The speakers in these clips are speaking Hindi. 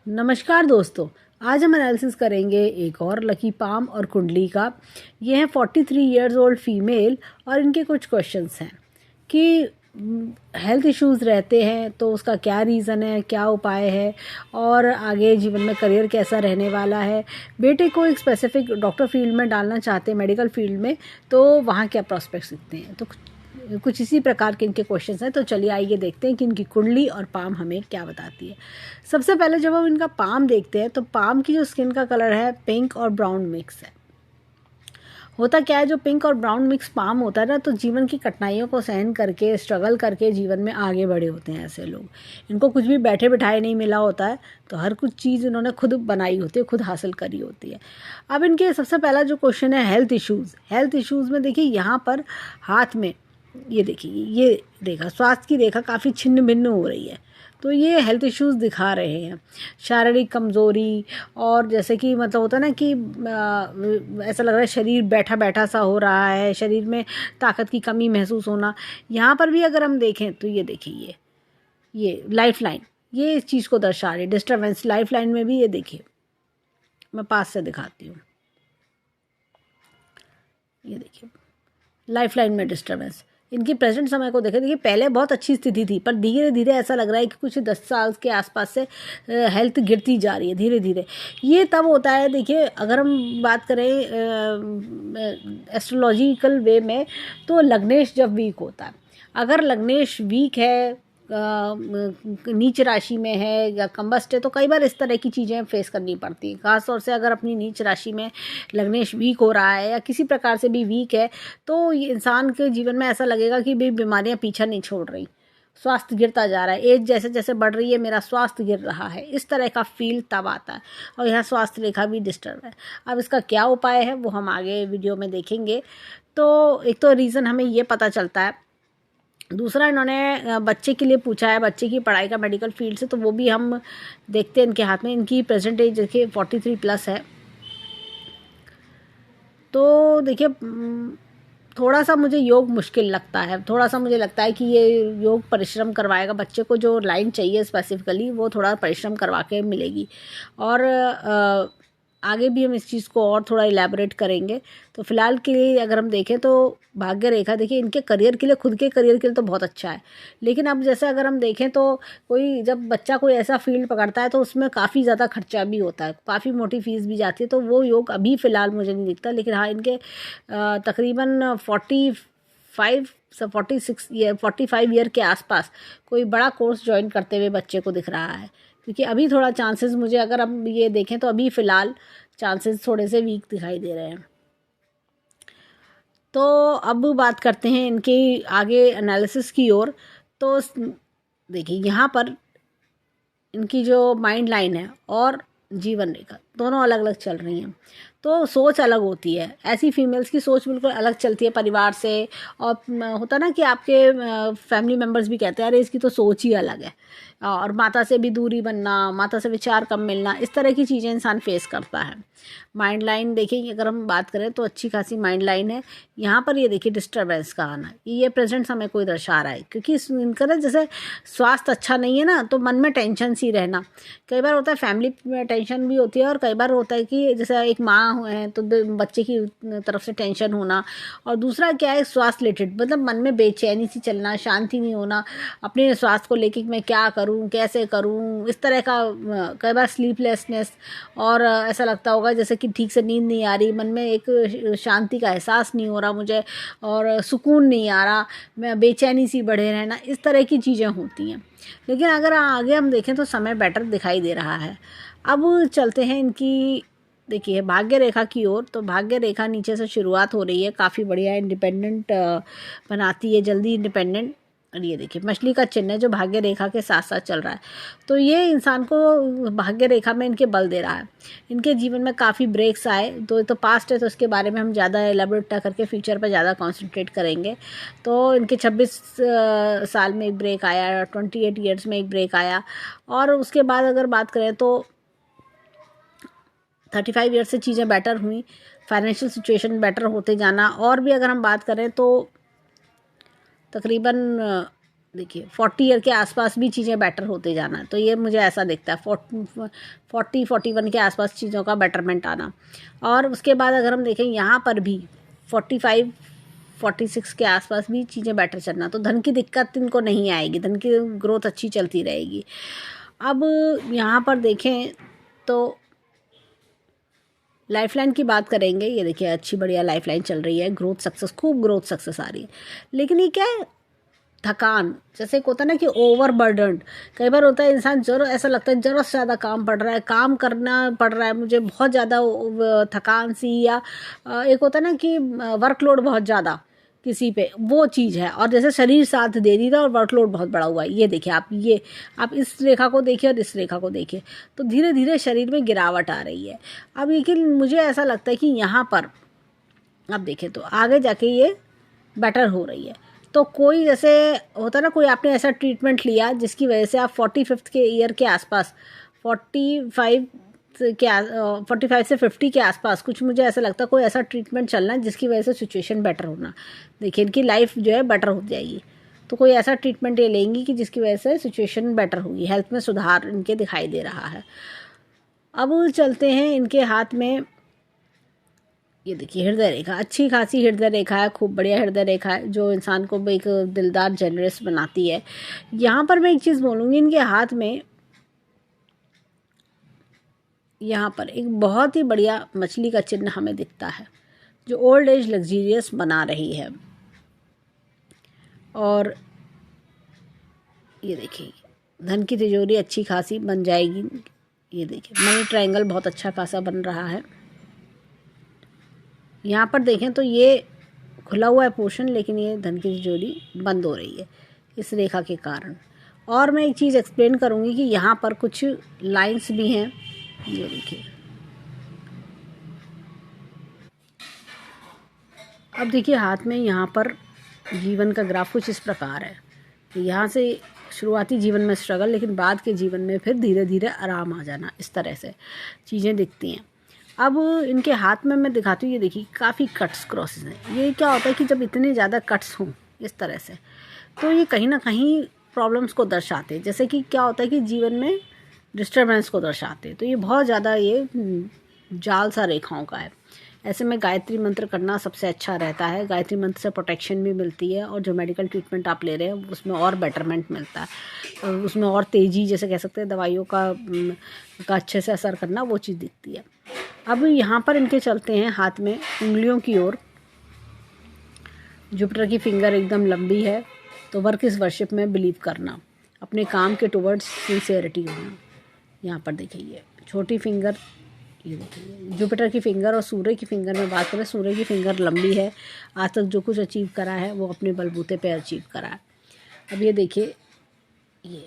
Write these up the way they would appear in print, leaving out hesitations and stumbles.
नमस्कार दोस्तों। आज हम एनालिसिस करेंगे एक और लकी पाम और कुंडली का। ये है 43 ईयर्स ओल्ड फीमेल और इनके कुछ क्वेश्चंस हैं कि हेल्थ इश्यूज़ रहते हैं तो उसका क्या रीज़न है, क्या उपाय है और आगे जीवन में करियर कैसा रहने वाला है। बेटे को एक स्पेसिफिक डॉक्टर फील्ड में डालना चाहते हैं, मेडिकल फील्ड में, तो वहाँ क्या प्रॉस्पेक्ट्स दिखते हैं। तो कुछ इसी प्रकार के इनके क्वेश्चंस हैं। तो चलिए आइए देखते हैं कि इनकी कुंडली और पाम हमें क्या बताती है। सबसे पहले जब हम इनका पाम देखते हैं तो पाम की जो स्किन का कलर है पिंक और ब्राउन मिक्स है। होता क्या है, जो पिंक और ब्राउन मिक्स पाम होता है ना, तो जीवन की कठिनाइयों को सहन करके स्ट्रगल करके जीवन में आगे बढ़े होते हैं ऐसे लोग। इनको कुछ भी बैठे बिठाए नहीं मिला होता है, तो हर कुछ चीज़ इन्होंने खुद बनाई होती है, खुद हासिल करी होती है। अब इनके सबसे पहला जो क्वेश्चन है हेल्थ इश्यूज़ में देखिए यहाँ पर हाथ में ये देखिए, ये रेखा, स्वास्थ्य की रेखा काफ़ी छिन्न भिन्न हो रही है, तो ये हेल्थ इश्यूज़ दिखा रहे हैं। शारीरिक कमज़ोरी और जैसे कि मतलब होता है ना कि ऐसा लग रहा है शरीर बैठा बैठा सा हो रहा है, शरीर में ताकत की कमी महसूस होना। यहाँ पर भी अगर हम देखें तो ये देखिए, ये लाइफ लाइन, ये इस चीज़ को दर्शा रही है। डिस्टर्बेंस लाइफ लाइन में भी ये देखिए, मैं पास से दिखाती हूँ। ये देखिए लाइफ लाइन में डिस्टर्बेंस। इनकी प्रेजेंट समय को देखें, देखिए पहले बहुत अच्छी स्थिति थी, पर धीरे धीरे ऐसा लग रहा है कि कुछ 10 साल के आसपास से हेल्थ गिरती जा रही है धीरे धीरे। ये तब होता है, देखिए अगर हम बात करें एस्ट्रोलॉजिकल वे में, तो लग्नेश जब वीक होता है, अगर लग्नेश वीक है, नीच राशि में है या कंबस्ट है, तो कई बार इस तरह की चीज़ें फेस करनी पड़ती हैं। खासतौर से अगर अपनी नीच राशि में लग्नेश वीक हो रहा है या किसी प्रकार से भी वीक है, तो ये इंसान के जीवन में ऐसा लगेगा कि भाई बीमारियां पीछा नहीं छोड़ रही, स्वास्थ्य गिरता जा रहा है, एज जैसे जैसे बढ़ रही है मेरा स्वास्थ्य गिर रहा है, इस तरह का फील तब आता है। और यहाँ स्वास्थ्य रेखा भी डिस्टर्ब है। अब इसका क्या उपाय है वो हम आगे वीडियो में देखेंगे। तो एक तो रीज़न हमें ये पता चलता है, दूसरा इन्होंने बच्चे के लिए पूछा है, बच्चे की पढ़ाई का मेडिकल फील्ड से, तो वो भी हम देखते हैं इनके हाथ में। इनकी प्रेजेंट एज देखिए 43 प्लस है। तो देखिए थोड़ा सा मुझे योग मुश्किल लगता है, थोड़ा सा मुझे लगता है कि ये योग परिश्रम करवाएगा बच्चे को, जो लाइन चाहिए स्पेसिफिकली वो थोड़ा परिश्रम करवा के मिलेगी। और आगे भी हम इस चीज़ को और थोड़ा इलेबोरेट करेंगे। तो फिलहाल के लिए अगर हम देखें तो भाग्य रेखा देखिए इनके करियर के लिए, खुद के करियर के लिए तो बहुत अच्छा है, लेकिन अब जैसे अगर हम देखें तो कोई जब बच्चा कोई ऐसा फील्ड पकड़ता है तो उसमें काफ़ी ज़्यादा खर्चा भी होता है, काफ़ी मोटी फीस भी जाती है, तो वो योग अभी फ़िलहाल मुझे नहीं दिखता। लेकिन हाँ, इनके तकरीबन 45 ईयर के आसपास कोई बड़ा कोर्स ज्वाइन करते हुए बच्चे को दिख रहा है, क्योंकि अभी थोड़ा चांसेस मुझे, अगर हम ये देखें तो अभी फ़िलहाल चांसेस थोड़े से वीक दिखाई दे रहे हैं। तो अब बात करते हैं इनके आगे एनालिसिस की ओर। तो देखिए यहाँ पर इनकी जो माइंड लाइन है और जीवन रेखा दोनों अलग अलग चल रही हैं, तो सोच अलग होती है। ऐसी फीमेल्स की सोच बिल्कुल अलग चलती है परिवार से। और होता ना कि आपके फैमिली मेम्बर्स भी कहते हैं अरे इसकी तो सोच ही अलग है, और माता से भी दूरी बनना, माता से विचार कम मिलना, इस तरह की चीज़ें इंसान फेस करता है। माइंड लाइन देखिए अगर हम बात करें तो अच्छी खासी माइंड लाइन है। यहाँ पर ये देखिए डिस्टर्बेंस का आना, ये प्रेजेंट समय कोई दर्शा रहा है, क्योंकि इनका ना जैसे स्वास्थ्य अच्छा नहीं है ना, तो मन में टेंशन सी रहना। कई बार होता है फैमिली में टेंशन भी होती है, और कई बार होता है कि जैसे एक माँ है तो बच्चे की तरफ से टेंशन होना। और दूसरा क्या है, स्वास्थ्य रिलेटेड, मतलब मन में बेचैनी सी चलना, शांति नहीं होना अपने स्वास्थ्य को लेकर, मैं क्या करूं, कैसे करूं, इस तरह का। कई बार स्लीपलेसनेस, और ऐसा लगता होगा जैसे कि ठीक से नींद नहीं आ रही, मन में एक शांति का एहसास नहीं हो रहा मुझे, और सुकून नहीं आ रहा, मैं बेचैनी सी बढ़े रहना, इस तरह की चीज़ें होती हैं। लेकिन अगर आगे हम देखें तो समय बेटर दिखाई दे रहा है। अब चलते हैं इनकी देखिए भाग्य रेखा की ओर। तो भाग्य रेखा नीचे से शुरुआत हो रही है, काफ़ी बढ़िया इंडिपेंडेंट बनाती है, जल्दी इंडिपेंडेंट। और ये देखिए मछली का चिन्ह है जो भाग्य रेखा के साथ साथ चल रहा है, तो ये इंसान को भाग्य रेखा में इनके बल दे रहा है। इनके जीवन में काफ़ी ब्रेक्स आए, तो पास्ट है तो इसके बारे में हम ज़्यादा एलेबोरेट करके फ्यूचर पर ज़्यादा कॉन्सेंट्रेट करेंगे। तो इनके 26 साल में एक ब्रेक आया, 28 ईयर्स में एक ब्रेक आया, और उसके बाद अगर बात करें तो 35 ईयर से चीज़ें बेटर हुई, फाइनेंशियल सिचुएशन बेटर होते जाना। और भी अगर हम बात करें तो तकरीबन देखिए 40 ईयर के आसपास भी चीज़ें बेटर होते जाना, तो ये मुझे ऐसा दिखता है 41 के आसपास चीज़ों का बेटरमेंट आना। और उसके बाद अगर हम देखें यहाँ पर भी 46 के आसपास भी चीज़ें बेटर चलना, तो धन की दिक्कत इनको नहीं आएगी, धन की ग्रोथ अच्छी चलती रहेगी। अब यहाँ पर देखें तो लाइफलाइन की बात करेंगे, ये देखिए अच्छी बढ़िया लाइफलाइन चल रही है, ग्रोथ सक्सेस, खूब ग्रोथ सक्सेस आ रही है। लेकिन ये क्या है, थकान, जैसे एक होता है ना कि ओवर बर्डन्ड, कई बार होता है इंसान जरूर ऐसा लगता है ज़रूरत से ज़्यादा काम पड़ रहा है, काम करना पड़ रहा है मुझे बहुत ज़्यादा, थकान सी, या एक होता है ना कि वर्कलोड बहुत ज़्यादा किसी पे, वो चीज़ है। और जैसे शरीर साथ दे नहीं रहा और वर्कलोड बहुत बड़ा हुआ है, ये देखिए आप इस रेखा को देखिए और इस रेखा को देखिए, तो धीरे धीरे शरीर में गिरावट आ रही है। अब लेकिन मुझे ऐसा लगता है कि यहाँ पर अब देखें तो आगे जाके ये बेटर हो रही है। तो कोई जैसे होता है ना, कोई आपने ऐसा ट्रीटमेंट लिया जिसकी वजह से आप 45 के ईयर के आसपास 45 45 से 50 के आसपास कुछ, मुझे ऐसा लगता है कोई ऐसा ट्रीटमेंट चलना है जिसकी वजह से सिचुएशन बेटर होना, देखिए इनकी लाइफ जो है बेटर हो जाएगी। तो कोई ऐसा ट्रीटमेंट ये लेंगी कि जिसकी वजह से सिचुएशन बेटर होगी, हेल्थ में सुधार इनके दिखाई दे रहा है। अब चलते हैं इनके हाथ में, ये देखिए हृदय रेखा, अच्छी खासी हृदय रेखा है, खूब बढ़िया हृदय रेखा है जो इंसान को एक दिलदार जेनरस बनाती है। यहाँ पर मैं एक चीज़ बोलूँगी, इनके हाथ में यहाँ पर एक बहुत ही बढ़िया मछली का चिन्ह हमें दिखता है जो ओल्ड एज लग्जीरियस बना रही है। और ये देखिए धन की तिजोरी अच्छी खासी बन जाएगी, ये देखिए मनी ट्रायंगल बहुत अच्छा खासा बन रहा है। यहाँ पर देखें तो ये खुला हुआ है पोर्शन, लेकिन ये धन की तिजोरी बंद हो रही है इस रेखा के कारण। और मैं एक चीज़ एक्सप्लेन करूँगी कि यहाँ पर कुछ लाइंस भी हैं, ये देखिए। अब देखिए हाथ में यहाँ पर जीवन का ग्राफ कुछ इस प्रकार है, यहाँ से शुरुआती जीवन में स्ट्रगल, लेकिन बाद के जीवन में फिर धीरे धीरे आराम आ जाना, इस तरह से चीज़ें दिखती हैं। अब इनके हाथ में मैं दिखाती हूँ, ये देखिए काफ़ी कट्स क्रॉसेस हैं। ये क्या होता है कि जब इतने ज़्यादा कट्स हों इस तरह से, तो ये कहीं ना कहीं प्रॉब्लम्स को दर्शाते हैं। जैसे कि क्या होता है कि जीवन में डिस्टर्बेंस को दर्शाते हैं, तो ये बहुत ज़्यादा ये जाल सा रेखाओं का है। ऐसे में गायत्री मंत्र करना सबसे अच्छा रहता है, गायत्री मंत्र से प्रोटेक्शन भी मिलती है, और जो मेडिकल ट्रीटमेंट आप ले रहे हैं उसमें और बेटरमेंट मिलता है, उसमें और तेज़ी, जैसे कह सकते हैं दवाइयों का अच्छे से असर करना, वो चीज़ दिखती है। अब यहाँ पर इनके चलते हैं हाथ में उंगलियों की ओर, जुपिटर की फिंगर एकदम लंबी है, तो वर्क इस वर्शिप में बिलीव करना, अपने काम के टुवर्ड्स सिंसियरिटी होना। यहाँ पर देखिए ये छोटी फिंगर, ये देखिए जुपिटर की फिंगर और सूर्य की फिंगर में बात करें, सूर्य की फिंगर लंबी है, आज तक जो कुछ अचीव करा है वो अपने बलबूते पे अचीव करा है। अब ये देखिए ये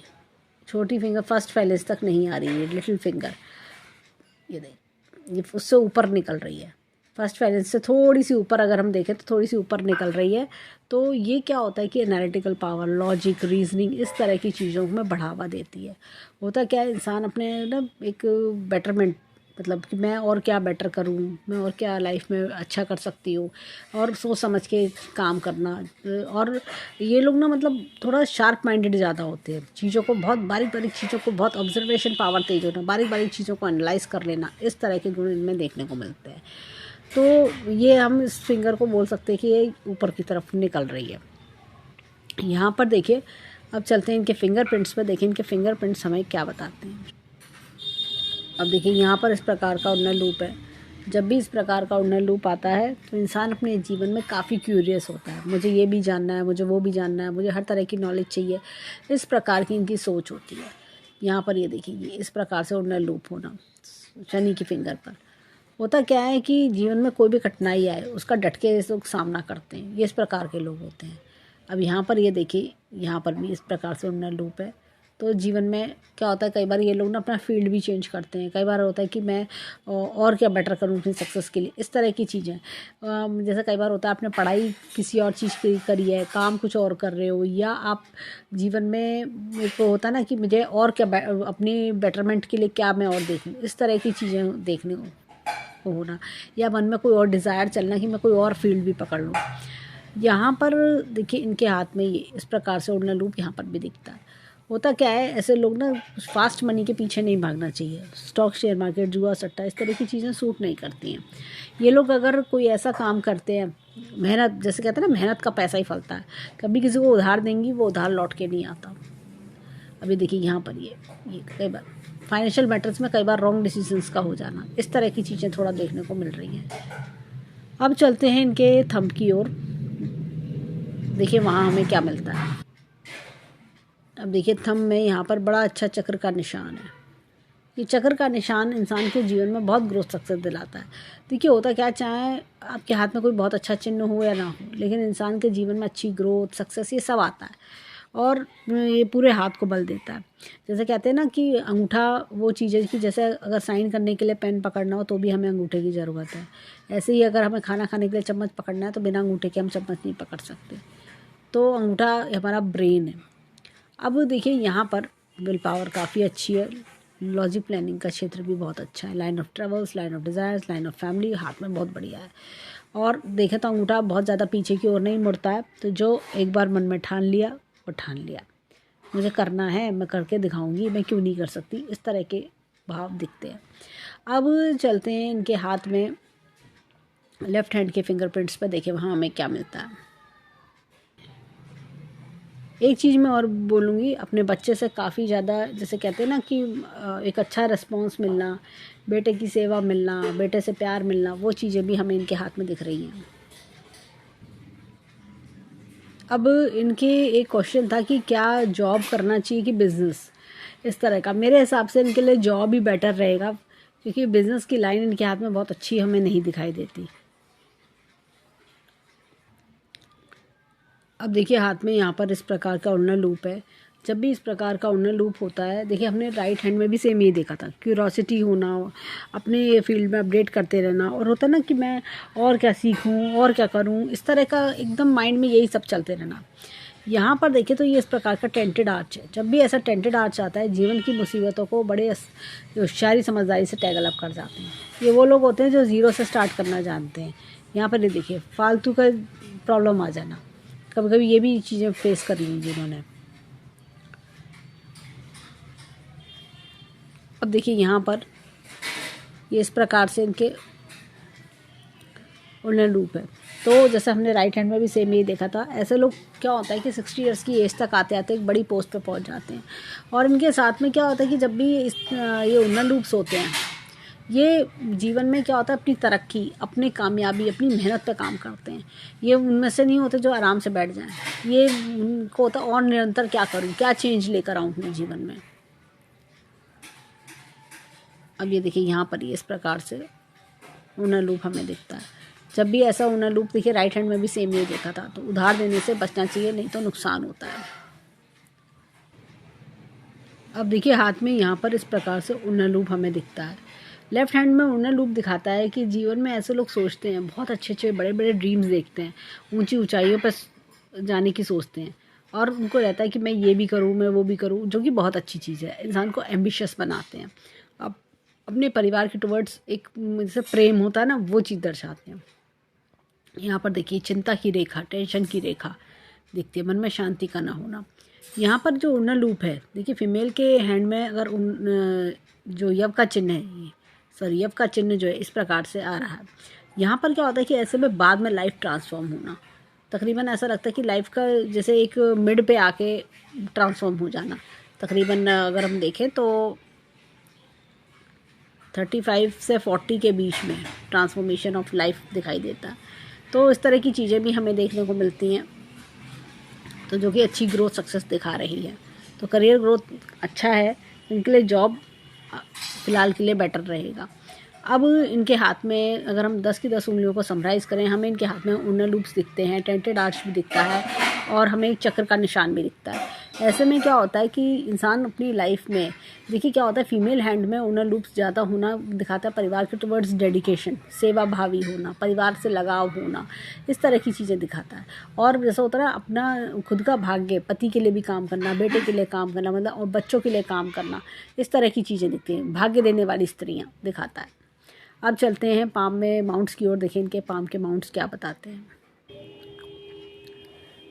छोटी फिंगर फर्स्ट फैलेंस तक नहीं आ रही है, लिटिल फिंगर, ये देखिए ये उससे ऊपर निकल रही है, फर्स्ट फैलेंस से थोड़ी सी ऊपर अगर हम देखें तो थोड़ी सी ऊपर निकल रही है। तो ये क्या होता है कि एनालिटिकल पावर, लॉजिक, रीजनिंग, इस तरह की चीज़ों में बढ़ावा देती है। होता क्या है, इंसान अपने ना एक बेटरमेंट, मतलब कि मैं और क्या बेटर करूं, मैं और क्या लाइफ में अच्छा कर सकती हूँ, और सोच समझ के काम करना। और ये लोग ना मतलब थोड़ा शार्प माइंडेड ज़्यादा होते हैं, चीज़ों को बहुत बारीक बारीक चीज़ों को, बहुत ऑब्जर्वेशन पावर तेज होना, बारीक बारीक चीज़ों को एनालाइज कर लेना, इस तरह के गुण इनमें देखने को मिलते हैं। तो ये हम इस फिंगर को बोल सकते हैं कि ये ऊपर की तरफ निकल रही है। यहाँ पर देखिए, अब चलते हैं इनके फिंगरप्रिंट्स पर, देखिए इनके फिंगरप्रिंट्स हमें क्या बताते हैं। अब देखिए यहाँ पर इस प्रकार का उन्नत लूप है। जब भी इस प्रकार का उन्नत लूप आता है तो इंसान अपने जीवन में काफ़ी क्यूरियस होता है, मुझे ये भी जानना है, मुझे वो भी जानना है, मुझे हर तरह की नॉलेज चाहिए, इस प्रकार की इनकी सोच होती है। यहाँ पर ये देखिए ये इस प्रकार से उन्नत लूप होना शनि की फिंगर पर। होता क्या है कि जीवन में कोई भी कठिनाई आए उसका डट के लोग सामना करते हैं, ये इस प्रकार के लोग होते हैं। अब यहाँ पर ये देखिए, यहाँ पर भी इस प्रकार से उन्नत लूप है। तो जीवन में क्या होता है, कई बार ये लोग ना अपना फील्ड भी चेंज करते हैं, कई बार होता है कि मैं और क्या बेटर करूँ अपनी सक्सेस के लिए, इस तरह की चीज़ें। जैसे कई बार होता है आपने पढ़ाई किसी और चीज़ की करी है, काम कुछ और कर रहे हो, या आप जीवन में एक होता है ना कि मुझे और क्या अपनी बेटरमेंट के लिए क्या मैं और देखूँ, इस तरह की चीज़ें देखने को होना, या मन में कोई और डिज़ायर चलना कि मैं कोई और फील्ड भी पकड़ लूँ। यहाँ पर देखिए इनके हाथ में ये इस प्रकार से उड़ना लूप यहाँ पर भी दिखता है। होता क्या है, ऐसे लोग ना फास्ट मनी के पीछे नहीं भागना चाहिए। स्टॉक, शेयर मार्केट, जुआ, सट्टा, इस तरह की चीज़ें सूट नहीं करती हैं। ये लोग अगर कोई ऐसा काम करते हैं, मेहनत, जैसे कहते हैं ना, मेहनत का पैसा ही फलता है। कभी किसी को उधार देंगी, वो उधार लौट के नहीं आता। अभी देखिए यहाँ पर ये कई बार फाइनेंशियल मैटर्स में कई बार रॉन्ग डिसीजंस का हो जाना, इस तरह की चीज़ें थोड़ा देखने को मिल रही हैं। अब चलते हैं इनके थंब की ओर, देखिए वहाँ हमें क्या मिलता है। अब देखिए थंब में यहाँ पर बड़ा अच्छा चक्र का निशान है। ये चक्र का निशान इंसान के जीवन में बहुत ग्रोथ सक्सेस दिलाता है। देखिए होता क्या, चाहे आपके हाथ में कोई बहुत अच्छा चिन्ह हो या ना हो, लेकिन इंसान के जीवन में अच्छी ग्रोथ, सक्सेस, ये सब आता है और ये पूरे हाथ को बल देता है। जैसे कहते हैं ना कि अंगूठा वो चीज़ है कि जैसे अगर साइन करने के लिए पेन पकड़ना हो तो भी हमें अंगूठे की ज़रूरत है। ऐसे ही अगर हमें खाना खाने के लिए चम्मच पकड़ना है तो बिना अंगूठे के हम चम्मच नहीं पकड़ सकते। तो अंगूठा हमारा ब्रेन है। अब देखिए यहाँ पर विल पावर काफ़ी अच्छी है। लॉजिक प्लानिंग का क्षेत्र भी बहुत अच्छा है। Line of travels, line of desires, line of family हाथ में बहुत बढ़िया है। और देखें तो अंगूठा बहुत ज़्यादा पीछे की ओर नहीं मुड़ता है। तो जो एक बार मन में ठान लिया वो ठान लिया, मुझे करना है, मैं करके दिखाऊंगी, मैं क्यों नहीं कर सकती, इस तरह के भाव दिखते हैं। अब चलते हैं इनके हाथ में लेफ्ट हैंड के फिंगरप्रिंट्स पर, देखिए वहाँ हमें क्या मिलता है। एक चीज़ मैं और बोलूँगी, अपने बच्चे से काफ़ी ज़्यादा, जैसे कहते हैं ना कि एक अच्छा रिस्पॉन्स मिलना, बेटे की सेवा मिलना, बेटे से प्यार मिलना, वो चीज़ें भी हमें इनके हाथ में दिख रही हैं। अब इनके एक क्वेश्चन था कि क्या जॉब करना चाहिए कि बिज़नेस, इस तरह का। मेरे हिसाब से इनके लिए जॉब ही बेटर रहेगा, क्योंकि बिज़नेस की लाइन इनके हाथ में बहुत अच्छी हमें नहीं दिखाई देती। अब देखिए हाथ में यहाँ पर इस प्रकार का उड़ना लूप है। जब भी इस प्रकार का उड़ना लूप होता है, देखिए हमने राइट हैंड में भी सेम यही देखा था, क्यूरोसिटी होना, अपने फील्ड में अपडेट करते रहना, और होता ना कि मैं और क्या सीखूं और क्या करूं, इस तरह का एकदम माइंड में यही सब चलते रहना। यहाँ पर देखिए तो ये इस प्रकार का टेंटेड आर्च है। जब भी ऐसा टेंटेड आर्च आता है, जीवन की मुसीबतों को बड़े होशियारी समझदारी से टैगल अप कर जाते हैं। ये वो लोग होते हैं जो ज़ीरो से स्टार्ट करना जानते हैं। यहाँ पर ये देखिए फालतू का प्रॉब्लम आ जाना, कभी कभी ये भी चीज़ें फेस कर ली जिन्होंने। अब देखिए यहाँ पर ये इस प्रकार से इनके उड़ना लूप है। तो जैसे हमने राइट हैंड में भी सेम यही देखा था। ऐसे लोग क्या होता है कि 60 ईयर्स की एज तक आते आते एक बड़ी पोस्ट पे पहुंच जाते हैं। और इनके साथ में क्या होता है कि जब भी ये उड़ना लूप्स होते हैं, ये जीवन में क्या होता है, अपनी तरक्की, अपनी कामयाबी, अपनी मेहनत पे काम करते हैं। ये उनमें से नहीं होते जो आराम से बैठ जाएं। ये उनको होता है और निरंतर क्या करूं, क्या चेंज लेकर आऊं अपने जीवन में। अब ये देखिए यहाँ पर ये इस प्रकार से उड़ना लूप हमें दिखता है। जब भी ऐसा उड़ना लूप, देखिए राइट हैंड में भी सेम ये देखा था। तो उधार देने से बचना चाहिए, नहीं तो नुकसान होता है। अब देखिए हाथ में यहाँ पर इस प्रकार से उड़ना लूप हमें दिखता है। लेफ्ट हैंड में उड़ना लूप दिखाता है कि जीवन में ऐसे लोग सोचते हैं, बहुत अच्छे अच्छे बड़े बड़े ड्रीम्स देखते हैं, ऊंची ऊंचाइयों पर जाने की सोचते हैं, और उनको रहता है कि मैं ये भी करूँ, मैं वो भी करूँ, जो कि बहुत अच्छी चीज़ है। इंसान को एम्बिशियस बनाते हैं। अब अपने परिवार के टुवर्ड्स एक जैसे प्रेम होता है ना, वो चीज़ दर्शाते हैं। यहाँ पर देखिए चिंता की रेखा, टेंशन की रेखा दिखती है, मन में शांति का ना होना। यहाँ पर जो उड़ना लूप है, देखिए फीमेल के हैंड में अगर जो यव का चिन्ह है, सॉरी यव का चिन्ह जो है इस प्रकार से आ रहा है। यहाँ पर क्या होता है कि ऐसे में बाद में लाइफ ट्रांसफॉर्म होना, तकरीबन ऐसा लगता है कि लाइफ का जैसे एक मिड पे आके ट्रांसफॉर्म हो जाना। तकरीबन अगर हम देखें तो 35 से 40 के बीच में ट्रांसफॉर्मेशन ऑफ लाइफ दिखाई देता है। तो इस तरह की चीज़ें भी हमें देखने को मिलती हैं, तो जो कि अच्छी ग्रोथ सक्सेस दिखा रही है। तो करियर ग्रोथ अच्छा है, इनके लिए जॉब फ़िलहाल के लिए बेटर रहेगा। अब इनके हाथ में अगर हम 10 की 10 उंगलियों को समराइज़ करें, हमें इनके हाथ में उड़ना लूप्स दिखते हैं, टेंटेड आर्च भी दिखता है, और हमें एक चक्र का निशान भी दिखता है। ऐसे में क्या होता है कि इंसान अपनी लाइफ में, देखिए क्या होता है, फीमेल हैंड में उड़ना लूप्स ज़्यादा होना दिखाता है परिवार के टुवर्ड्स डेडिकेशन, सेवा भावी होना, परिवार से लगाव होना, इस तरह की चीज़ें दिखाता है। और जैसा होता है ना, अपना खुद का भाग्य, पति के लिए भी काम करना, बेटे के लिए काम करना, मतलब और बच्चों के लिए काम करना, इस तरह की चीज़ें दिखती हैं। भाग्य देने वाली स्त्रियाँ दिखाता है। अब चलते हैं पाम में माउंट्स की ओर, देखें इनके पाम के माउंट्स क्या बताते हैं।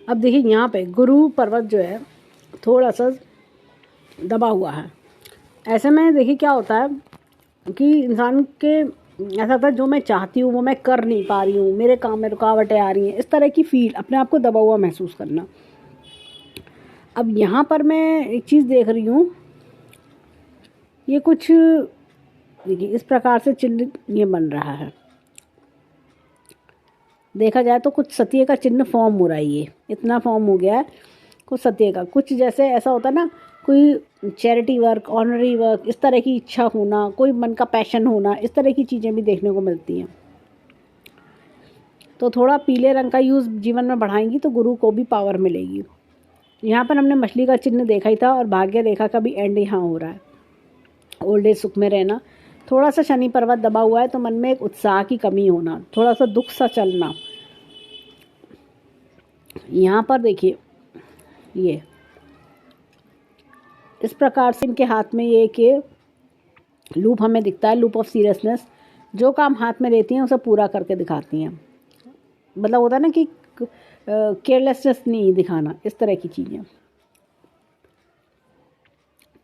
अब देखिए यहाँ पे गुरु पर्वत जो है थोड़ा सा दबा हुआ है। ऐसे में देखिए क्या होता है कि इंसान के ऐसा होता है जो मैं चाहती हूँ वो मैं कर नहीं पा रही हूँ, मेरे काम में रुकावटें आ रही हैं, इस तरह की फील, अपने आप को दबा हुआ महसूस करना। अब यहाँ पर मैं एक चीज़ देख रही हूँ, ये कुछ देखिए इस प्रकार से चिन्ह ये बन रहा है। देखा जाए तो कुछ सत्य का चिन्ह फॉर्म हो रहा है, ये इतना फॉर्म हो गया है कुछ सत्य का। कुछ जैसे ऐसा होता है ना, कोई चैरिटी वर्क, ऑनरी वर्क, इस तरह की इच्छा होना, कोई मन का पैशन होना, इस तरह की चीज़ें भी देखने को मिलती हैं। तो थोड़ा पीले रंग का यूज़ जीवन में बढ़ाएंगी तो गुरु को भी पावर मिलेगी। यहाँ पर हमने मछली का चिन्ह देखा ही था और भाग्य रेखा का भी एंड यहाँ हो रहा है। ओल्ड एज सुख में रहना, थोड़ा सा शनि पर्वत दबा हुआ है तो मन में एक उत्साह की कमी होना, थोड़ा सा दुख सा चलना। यहाँ पर देखिए ये इस प्रकार से इनके हाथ में ये कि लूप हमें दिखता है, लूप ऑफ सीरियसनेस। जो काम हाथ में लेती हैं उसे पूरा करके दिखाती हैं। मतलब होता है ना कि केयरलेसनेस नहीं दिखाना, इस तरह की चीज़ें।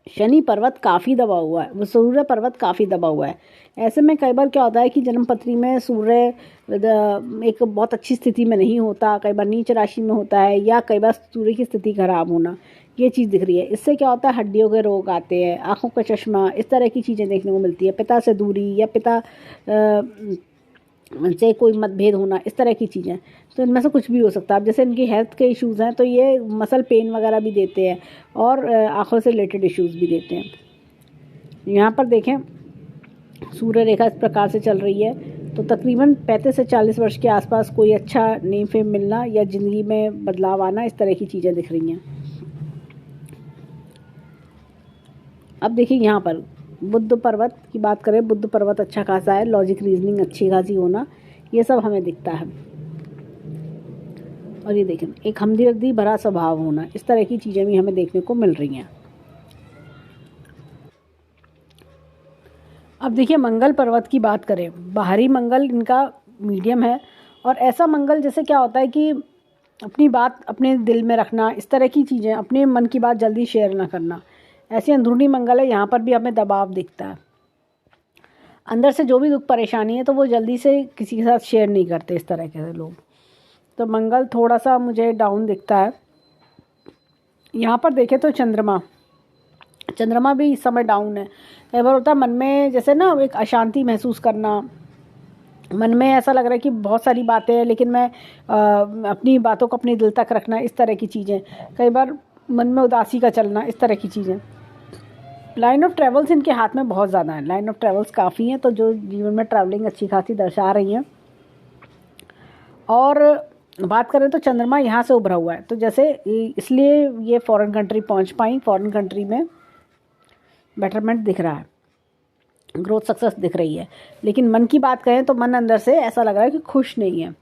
शनि पर्वत काफ़ी दबा हुआ है, वो सूर्य पर्वत काफ़ी दबा हुआ है। ऐसे में कई बार क्या होता है कि जन्म पत्री में सूर्य एक बहुत अच्छी स्थिति में नहीं होता, कई बार नीच राशि में होता है, या कई बार सूर्य की स्थिति खराब होना, ये चीज़ दिख रही है। इससे क्या होता है, हड्डियों के रोग आते हैं, आँखों का चश्मा, इस तरह की चीज़ें देखने को मिलती है। पिता से दूरी या पिता से कोई मतभेद होना, इस तरह की चीज़ें। तो इनमें से कुछ भी हो सकता है। अब जैसे इनकी हेल्थ के इश्यूज़ हैं तो ये मसल पेन वगैरह भी देते हैं और आँखों से रिलेटेड इश्यूज़ भी देते हैं। यहाँ पर देखें सूर्य रेखा इस प्रकार से चल रही है तो तकरीबन 35 से 40 वर्ष के आसपास कोई अच्छा नेम फेम मिलना या ज़िंदगी में बदलाव आना, इस तरह की चीज़ें दिख रही हैं। अब देखिए यहाँ पर बुद्ध पर्वत की बात करें, बुद्ध पर्वत अच्छा खासा है, लॉजिक रीजनिंग अच्छी खासी होना, ये सब हमें दिखता है। और ये देखें एक हमदर्दी भरा स्वभाव होना, इस तरह की चीज़ें भी हमें देखने को मिल रही हैं। अब देखिए मंगल पर्वत की बात करें, बाहरी मंगल इनका मीडियम है और ऐसा मंगल जैसे क्या होता है कि अपनी बात अपने दिल में रखना, इस तरह की चीज़ें, अपने मन की बात जल्दी शेयर ना करना, ऐसी अंदरूनी मंगल है। यहाँ पर भी हमें दबाव दिखता है, अंदर से जो भी दुख परेशानी है तो वो जल्दी से किसी के साथ शेयर नहीं करते, इस तरह के लोग। तो मंगल थोड़ा सा मुझे डाउन दिखता है। यहाँ पर देखें तो चंद्रमा भी इस समय डाउन है। कई बार होता है मन में जैसे ना एक अशांति महसूस करना, मन में ऐसा लग रहा है कि बहुत सारी बातें हैं लेकिन मैं अपनी बातों को अपने दिल तक रखना, इस तरह की चीज़ें। कई बार मन में उदासी का चलना, इस तरह की चीज़ें। लाइन ऑफ ट्रेवल्स इनके हाथ में बहुत ज़्यादा है, लाइन ऑफ ट्रेवल्स काफ़ी हैं, तो जो जीवन में ट्रैवलिंग अच्छी खासी दर्शा रही हैं। और बात करें तो चंद्रमा यहाँ से उभरा हुआ है, तो जैसे इसलिए ये फॉरेन कंट्री पहुँच पाई, फॉरेन कंट्री में बेटरमेंट दिख रहा है, ग्रोथ सक्सेस दिख रही है। लेकिन मन की बात करें तो मन अंदर से ऐसा लग रहा है कि खुश नहीं है।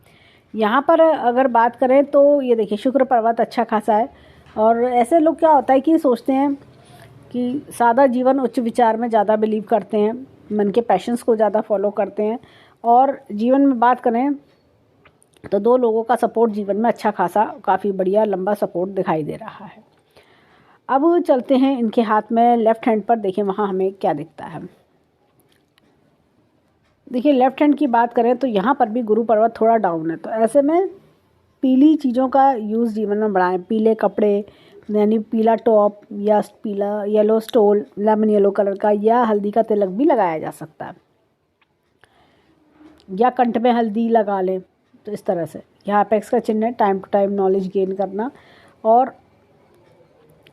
यहाँ पर अगर बात करें तो ये देखिए शुक्र पर्वत अच्छा खासा है। और ऐसे लोग क्या होता है कि सोचते हैं कि सादा जीवन उच्च विचार में ज़्यादा बिलीव करते हैं, मन के पैशंस को ज़्यादा फॉलो करते हैं। और जीवन में बात करें तो दो लोगों का सपोर्ट जीवन में अच्छा खासा, काफ़ी बढ़िया लंबा सपोर्ट दिखाई दे रहा है। अब चलते हैं इनके हाथ में लेफ़्ट हैंड पर, देखें वहाँ हमें क्या दिखता है। देखिए लेफ़्ट हैंड की बात करें तो यहाँ पर भी गुरु पर्वत थोड़ा डाउन है, तो ऐसे में पीली चीज़ों का यूज़ जीवन में बढ़ाएं। पीले कपड़े यानी पीला टॉप या पीला yellow stole, lemon yellow colour का, या हल्दी का तिलक भी लगाया जा सकता है, या कंठ में हल्दी लगा लें। तो इस तरह से यहाँ अपेक्स का चिन्ह है, time to time knowledge gain करना। और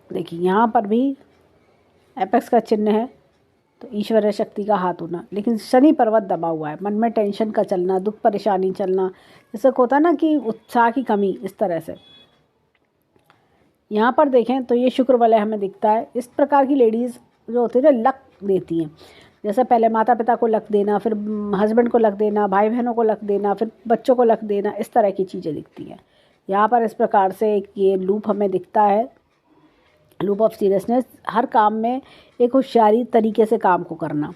देखिए यहाँ पर भी एपेक्स का चिन्ह है, तो ईश्वरीय शक्ति का हाथ होना। लेकिन शनि पर्वत दबा हुआ है, मन में टेंशन का चलना, दुख परेशानी चलना, जैसे होता है ना कि उत्साह की कमी, इस तरह से। यहाँ पर देखें तो ये शुक्र वलय हमें दिखता है। इस प्रकार की लेडीज़ जो होती है ना लक देती हैं, जैसे पहले माता पिता को लक देना, फिर हस्बैंड को लक देना, भाई बहनों को लक देना, फिर बच्चों को लक देना, इस तरह की चीज़ें दिखती हैं। यहाँ पर इस प्रकार से एक ये लूप हमें दिखता है, लूप ऑफ सीरियसनेस। हर काम में एक होशियारी तरीके से काम को करना।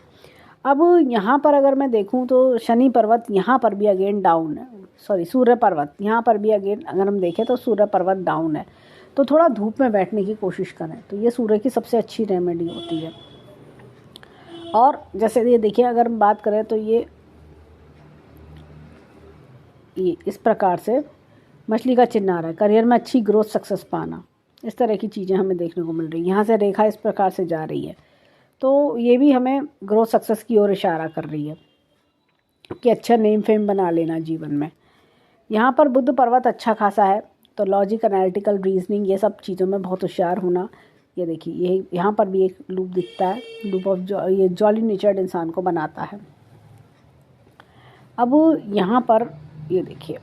अब यहाँ पर अगर मैं देखूँ तो शनि पर्वत यहाँ पर भी अगेन डाउन है, सॉरी सूर्य पर्वत यहाँ पर भी अगेन अगर हम देखें तो सूर्य पर्वत डाउन है। तो थोड़ा धूप में बैठने की कोशिश करें, तो ये सूर्य की सबसे अच्छी रेमेडी होती है। और जैसे ये देखिए अगर हम बात करें तो ये इस प्रकार से मछली का चिन्ह आ रहा है, करियर में अच्छी ग्रोथ सक्सेस पाना, इस तरह की चीज़ें हमें देखने को मिल रही है। यहाँ से रेखा इस प्रकार से जा रही है, तो ये भी हमें ग्रोथ सक्सेस की ओर इशारा कर रही है कि अच्छा नेम फेम बना लेना जीवन में। यहाँ पर बुध पर्वत अच्छा खासा है, तो लॉजिक, एनालिटिकल रीजनिंग, ये सब चीज़ों में बहुत होशियार होना। ये देखिए ये यहाँ पर भी एक लूप दिखता है, लूप ऑफ ये जॉली नेचर्ड इंसान को बनाता है। अब यहाँ पर ये देखिए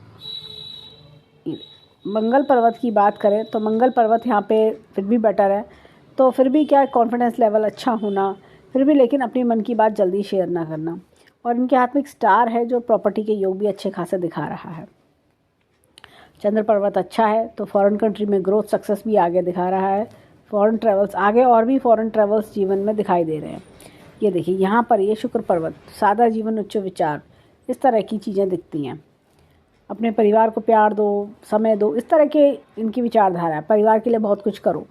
मंगल पर्वत की बात करें तो मंगल पर्वत यहाँ पे फिर भी बेटर है, तो फिर भी क्या कॉन्फिडेंस लेवल अच्छा होना, फिर भी लेकिन अपनी मन की बात जल्दी शेयर ना करना। और इनके हाथ में एक स्टार है जो प्रॉपर्टी के योग भी अच्छे खासे दिखा रहा है। चंद्र पर्वत अच्छा है, तो फॉरेन कंट्री में ग्रोथ सक्सेस भी आगे दिखा रहा है। फॉरेन ट्रेवल्स आगे और भी फॉरेन ट्रेवल्स जीवन में दिखाई दे रहे हैं। ये देखिए यहाँ पर ये शुक्र पर्वत सादा जीवन उच्च विचार, इस तरह की चीज़ें दिखती हैं। अपने परिवार को प्यार दो, समय दो, इस तरह के इनकी विचारधारा है। परिवार के लिए बहुत कुछ करो।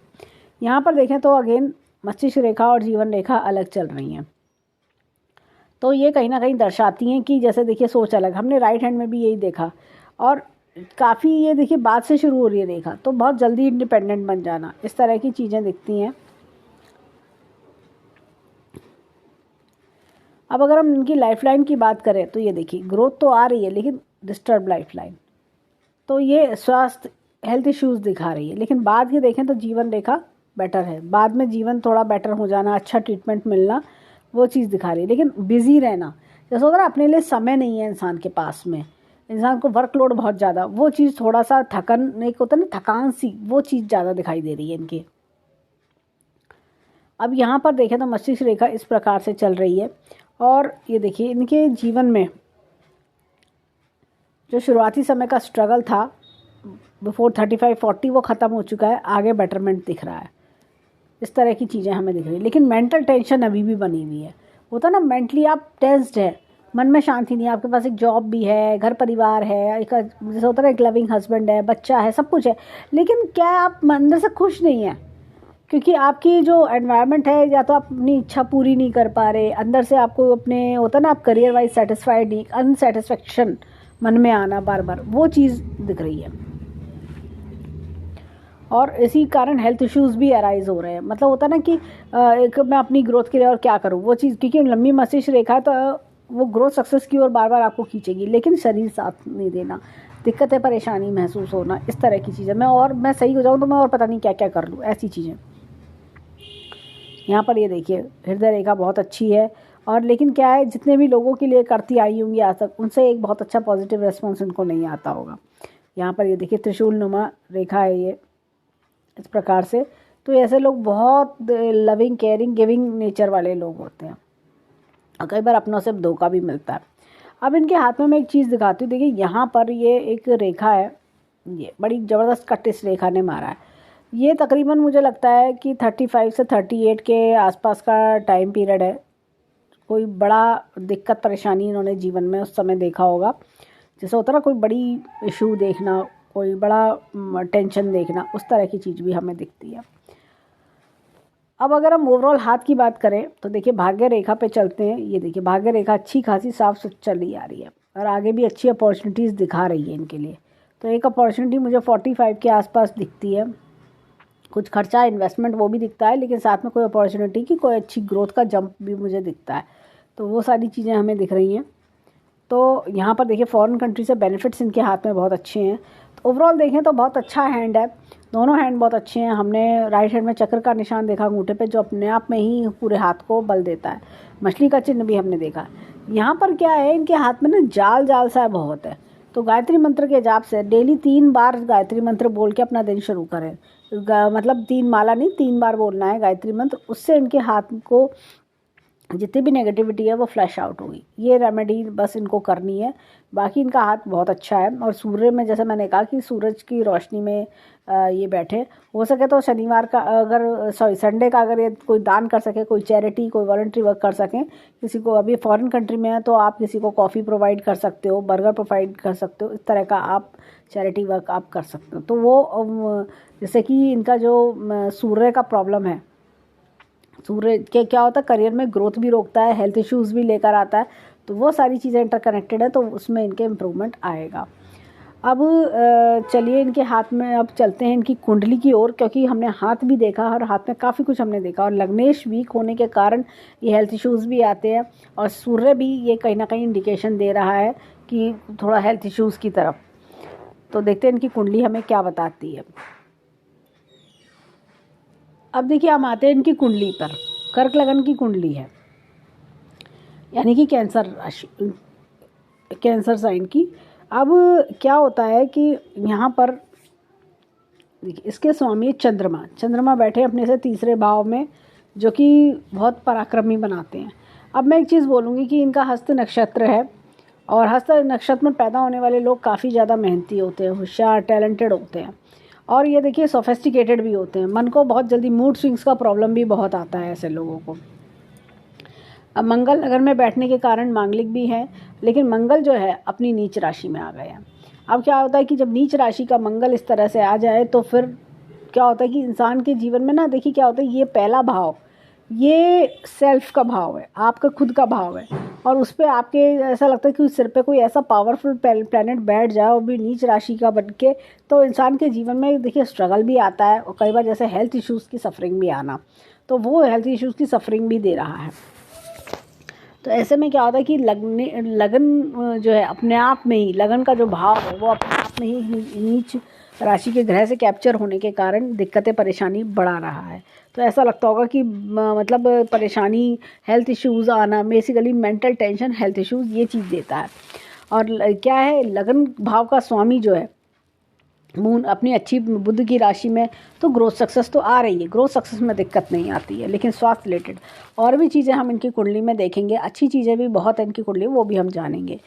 यहाँ पर देखें तो अगेन मस्तिष्क रेखा और जीवन रेखा अलग चल रही हैं, तो ये कहीं ना कहीं दर्शाती हैं कि जैसे देखिए सोच अलग। हमने राइट हैंड में भी यही देखा, और काफ़ी ये देखिए बाद से शुरू हो रही है रेखा, तो बहुत जल्दी इंडिपेंडेंट बन जाना, इस तरह की चीज़ें दिखती हैं। अब अगर हम इनकी लाइफलाइन की बात करें तो ये देखिए ग्रोथ तो आ रही है लेकिन डिस्टर्ब लाइफलाइन, तो ये स्वास्थ्य हेल्थ इश्यूज दिखा रही है। लेकिन बाद की देखें तो जीवन रेखा बेटर है, बाद में जीवन थोड़ा बेटर हो जाना, अच्छा ट्रीटमेंट मिलना, वो चीज़ दिखा रही है। लेकिन बिजी रहना, जैसे होता है ना अपने लिए समय नहीं है इंसान के पास में, इंसान को वर्कलोड बहुत ज़्यादा, वो चीज़ थोड़ा सा थकन एक होता है ना, थकान सी, वो चीज़ ज़्यादा दिखाई दे रही है इनके। अब यहाँ पर देखें तो मस्तिष्क रेखा इस प्रकार से चल रही है, और ये देखिए इनके जीवन में जो शुरुआती समय का स्ट्रगल था बिफोर 35-40 वो ख़त्म हो चुका है, आगे बेटरमेंट दिख रहा है, इस तरह की चीज़ें हमें दिख रही है। लेकिन मेंटल टेंशन अभी भी बनी हुई है, होता ना मेंटली आप टेंस्ड है, मन में शांति नहीं है, आपके पास एक जॉब भी है, घर परिवार है, एक जैसे होता है ना एक लविंग हस्बैंड है, बच्चा है, सब कुछ है, लेकिन क्या आप अंदर से खुश नहीं है, क्योंकि आपकी जो एनवायरनमेंट है, या तो आप अपनी इच्छा पूरी नहीं कर पा रहे अंदर से, आपको अपने होता ना आप करियर वाइज सेटिस्फाइड नहीं, अनसेटिस्फेक्शन मन में आना बार बार, वो चीज़ दिख रही है। और इसी कारण हेल्थ इश्यूज़ भी अराइज हो रहे हैं। मतलब होता ना कि एक मैं अपनी ग्रोथ के लिए और क्या करूँ, वो चीज़, क्योंकि लंबी मस्तिष्क रेखा है तो वो ग्रोथ सक्सेस की ओर बार बार आपको खींचेगी, लेकिन शरीर साथ नहीं देना, दिक्कतें परेशानी महसूस होना, इस तरह की चीज़ें। मैं सही हो जाऊँ तो मैं और पता नहीं क्या क्या कर लूँ, ऐसी चीज़ें। यहाँ पर ये देखिए हृदय रेखा बहुत अच्छी है, और लेकिन क्या है, जितने भी लोगों के लिए करती आई होंगी आज तक, उनसे एक बहुत अच्छा पॉजिटिव रेस्पॉन्स इनको नहीं आता होगा। यहाँ पर ये देखिए त्रिशूल नुमा रेखा है ये इस प्रकार से, तो ऐसे लोग बहुत लविंग, केयरिंग, गिविंग नेचर वाले लोग होते हैं, और कई बार अपनों से धोखा भी मिलता है। अब इनके हाथ में मैं एक चीज़ दिखाती हूँ, देखिए यहाँ पर ये एक रेखा है, ये बड़ी ज़बरदस्त कट इस रेखा ने मारा है। ये तकरीबन मुझे लगता है कि 35 से 38 के आसपास का टाइम पीरियड है। कोई बड़ा दिक्कत परेशानी इन्होंने जीवन में उस समय देखा होगा, जैसे होता है ना कोई बड़ी इशू देखना, कोई बड़ा टेंशन देखना, उस तरह की चीज़ भी हमें दिखती है। अब अगर हम ओवरऑल हाथ की बात करें तो देखिए भाग्य रेखा पे चलते हैं। ये देखिए भाग्य रेखा अच्छी खासी साफ सुथ चली आ रही है, और आगे भी अच्छी अपॉर्चुनिटीज़ दिखा रही है इनके लिए। तो एक अपॉर्चुनिटी मुझे 45 के आसपास दिखती है, कुछ खर्चा इन्वेस्टमेंट वो भी दिखता है, लेकिन साथ में कोई अपॉर्चुनिटी की कोई अच्छी ग्रोथ का जंप भी मुझे दिखता है, तो वो सारी चीज़ें हमें दिख रही हैं। तो यहाँ पर देखिए फॉरेन कंट्री से बेनिफिट्स इनके हाथ में बहुत अच्छे हैं। तो ओवरऑल देखें तो बहुत अच्छा हैंड है, दोनों हैंड बहुत अच्छे हैं। हमने राइट हैंड में चक्र का निशान देखा अंगूठे पे, जो अपने आप में ही पूरे हाथ को बल देता है। मछली का चिन्ह भी हमने देखा। यहाँ पर क्या है, इनके हाथ में ना जाल सा बहुत है, तो गायत्री मंत्र के जाप से डेली 3 बार गायत्री मंत्र बोल के अपना दिन शुरू करें। मतलब 3 माला नहीं, 3 बार बोलना है गायत्री मंत्र, उससे इनके हाथ को जितनी भी नेगेटिविटी है वो फ्लैश आउट होगी। ये रेमेडी बस इनको करनी है। बाकी इनका हाथ बहुत अच्छा है। और सूर्य में जैसे मैंने कहा कि सूरज की रोशनी में ये बैठे, हो सके तो शनिवार का अगर संडे का अगर ये कोई दान कर सके, कोई चैरिटी, कोई वॉलंटरी वर्क कर सकें, किसी को, अभी फॉरेन कंट्री में है तो आप किसी को कॉफ़ी प्रोवाइड कर सकते हो, बर्गर प्रोवाइड कर सकते हो, इस तरह का आप चैरिटी वर्क आप कर सकते हो। तो वो जैसे कि इनका जो सूर्य का प्रॉब्लम है, सूर्य के क्या होता है करियर में ग्रोथ भी रोकता है, हेल्थ इश्यूज़ भी लेकर आता है, तो वो सारी चीज़ें इंटरकनेक्टेड है, तो उसमें इनके इम्प्रूवमेंट आएगा। अब चलिए इनके हाथ में अब चलते हैं इनकी कुंडली की ओर, क्योंकि हमने हाथ भी देखा और हाथ में काफ़ी कुछ हमने देखा, और लग्नेश वीक होने के कारण ये हेल्थ इश्यूज़ भी आते हैं, और सूर्य भी ये कहीं ना कहीं इंडिकेशन दे रहा है कि थोड़ा हेल्थ इश्यूज़ की तरफ। तो देखते हैं इनकी कुंडली हमें क्या बताती है। अब देखिए हम आते हैं इनकी कुंडली पर। कर्क लगन की कुंडली है, यानी कि कैंसर राशि, कैंसर साइन की। अब क्या होता है कि यहाँ पर देखिए इसके स्वामी चंद्रमा बैठे अपने से तीसरे भाव में, जो कि बहुत पराक्रमी बनाते हैं। अब मैं एक चीज़ बोलूँगी कि इनका हस्त नक्षत्र है, और हस्त नक्षत्र में पैदा होने वाले लोग काफ़ी ज़्यादा मेहनती होते हैं, होशियार, टैलेंटेड होते हैं, और ये देखिए सोफिस्टिकेटेड भी होते हैं। मन को बहुत जल्दी मूड स्विंग्स का प्रॉब्लम भी बहुत आता है ऐसे लोगों को। अब मंगल नगर में बैठने के कारण मांगलिक भी है, लेकिन मंगल जो है अपनी नीच राशि में आ गया। अब क्या होता है कि जब नीच राशि का मंगल इस तरह से आ जाए तो फिर क्या होता है कि इंसान के जीवन में ना, देखिए क्या होता है, ये पहला भाव ये सेल्फ का भाव है, आपका खुद का भाव है, और उस पर आपके ऐसा लगता है कि सिर पे कोई ऐसा पावरफुल प्लैनेट बैठ जाए और भी नीच राशि का बन के, तो इंसान के जीवन में देखिए स्ट्रगल भी आता है, और कई बार जैसे हेल्थ इश्यूज़ की सफरिंग भी आना, तो वो हेल्थ इश्यूज़ की सफरिंग भी दे रहा है। तो ऐसे में क्या होता है कि लगन जो है अपने आप में ही, लगन का जो भाव है वो अपने आप में ही नीच राशि के ग्रह से कैप्चर होने के कारण दिक्कतें, परेशानी बढ़ा रहा है। तो ऐसा लगता होगा कि मतलब परेशानी, हेल्थ इश्यूज़ आना, basically mental tension, health issues ये चीज़ देता है। और क्या है, लगन भाव का स्वामी जो है मून अपनी अच्छी बुध की राशि में, तो ग्रोथ सक्सेस तो आ रही है, ग्रोथ सक्सेस में दिक्कत नहीं आती है, लेकिन स्वास्थ्य रिलेटेड और भी चीज़ें हम इनकी कुंडली में देखेंगे, अच्छी चीज़ें भी बहुत है इनकी कुंडली, वो भी हम जानेंगे।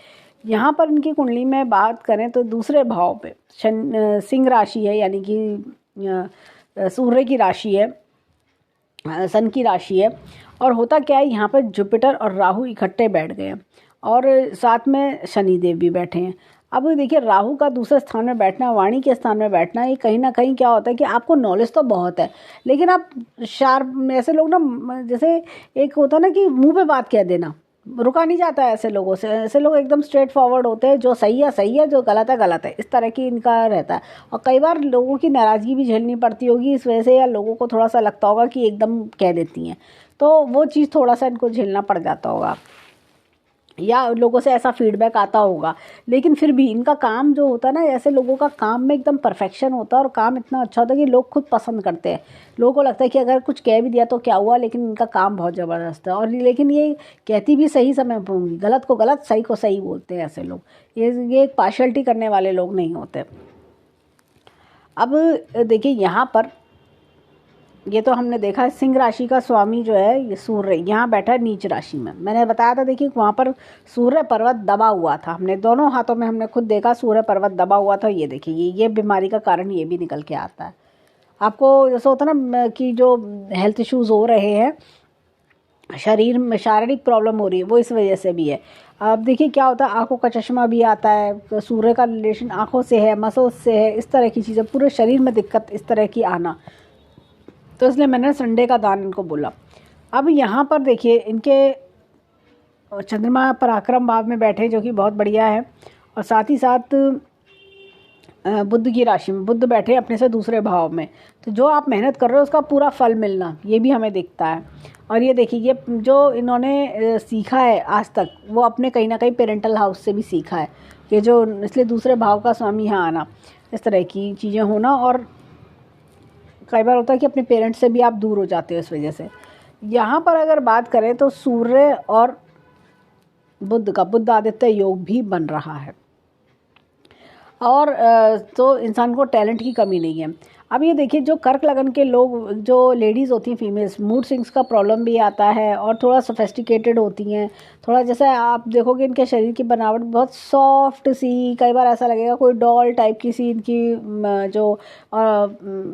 यहाँ पर इनकी कुंडली में बात करें तो दूसरे भाव पे सिंह राशि है, यानी कि सूर्य की राशि है, सन की राशि है। और होता क्या है, यहाँ पर जुपिटर और राहु इकट्ठे बैठ गए हैं, और साथ में शनिदेव भी बैठे हैं। अब देखिए राहु का दूसरे स्थान में बैठना, वाणी के स्थान में बैठना, ये कहीं ना कहीं क्या होता है कि आपको नॉलेज तो बहुत है, लेकिन आप शार्प, ऐसे लोग ना, जैसे एक होता है ना कि मुंह पे बात कह देना, रुका नहीं जाता है ऐसे लोगों से। ऐसे लोग एकदम स्ट्रेट फॉरवर्ड होते हैं, जो सही है, जो गलत है गलत है, इस तरह की इनका रहता है। और कई बार लोगों की नाराज़गी भी झेलनी पड़ती होगी इस वजह से, या लोगों को थोड़ा सा लगता होगा कि एकदम कह देती हैं, तो वो चीज़ थोड़ा सा इनको झेलना पड़ जाता होगा, या लोगों से ऐसा फीडबैक आता होगा। लेकिन फिर भी इनका काम जो होता है ना, ऐसे लोगों का काम में एकदम परफेक्शन होता है, और काम इतना अच्छा होता है कि लोग खुद पसंद करते हैं। लोगों को लगता है कि अगर कुछ कह भी दिया तो क्या हुआ, लेकिन इनका काम बहुत ज़बरदस्त है। और लेकिन ये कहती भी सही समय पर होंगी, गलत को गलत, सही को सही बोलते हैं ऐसे लोग। ये एक पार्शियलिटी करने वाले लोग नहीं होते। अब देखिए यहाँ पर ये तो हमने देखा है, सिंह राशि का स्वामी जो है ये सूर्य यहाँ बैठा है नीच राशि में। मैंने बताया था देखिए वहाँ पर सूर्य पर्वत दबा हुआ था, हमने दोनों हाथों में हमने खुद देखा सूर्य पर्वत दबा हुआ था। ये देखिए ये बीमारी का कारण ये भी निकल के आता है। आपको जैसे होता ना कि जो हेल्थ इश्यूज़ हो रहे हैं, शरीर में शारीरिक प्रॉब्लम हो रही है, वो इस वजह से भी है। अब देखिए क्या होता है, आंखों का चश्मा भी आता है, सूर्य का रिलेशन आंखों से है, मसल्स से है, इस तरह की चीज़ें, पूरे शरीर में दिक्कत इस तरह की आना, तो इसलिए मैंने संडे का दान इनको बोला। अब यहाँ पर देखिए इनके चंद्रमा पराक्रम भाव में बैठे, जो कि बहुत बढ़िया है, और साथ ही साथ बुध की राशि में बुध बैठे अपने से दूसरे भाव में। तो जो आप मेहनत कर रहे हो उसका पूरा फल मिलना, ये भी हमें दिखता है। और ये देखिए ये जो इन्होंने सीखा है आज तक, वो अपने कहीं ना कहीं पेरेंटल हाउस से भी सीखा है, कि जो इसलिए दूसरे भाव का स्वामी यहाँ आना, इस तरह की चीज़ें होना। और कई बार होता है कि अपने पेरेंट्स से भी आप दूर हो जाते हो इस वजह से। यहाँ पर अगर बात करें तो सूर्य और बुध का बुध आदित्य योग भी बन रहा है। और तो इंसान को टैलेंट की कमी नहीं है। अब ये देखिए जो कर्क लगन के लोग, जो लेडीज़ होती हैं फीमेल्स, मूड स्विंग्स का प्रॉब्लम भी आता है और थोड़ा सोफेस्टिकेटेड होती हैं। थोड़ा जैसे आप देखोगे इनके शरीर की बनावट बहुत सॉफ्ट सी, कई बार ऐसा लगेगा कोई डॉल टाइप की सी इनकी जो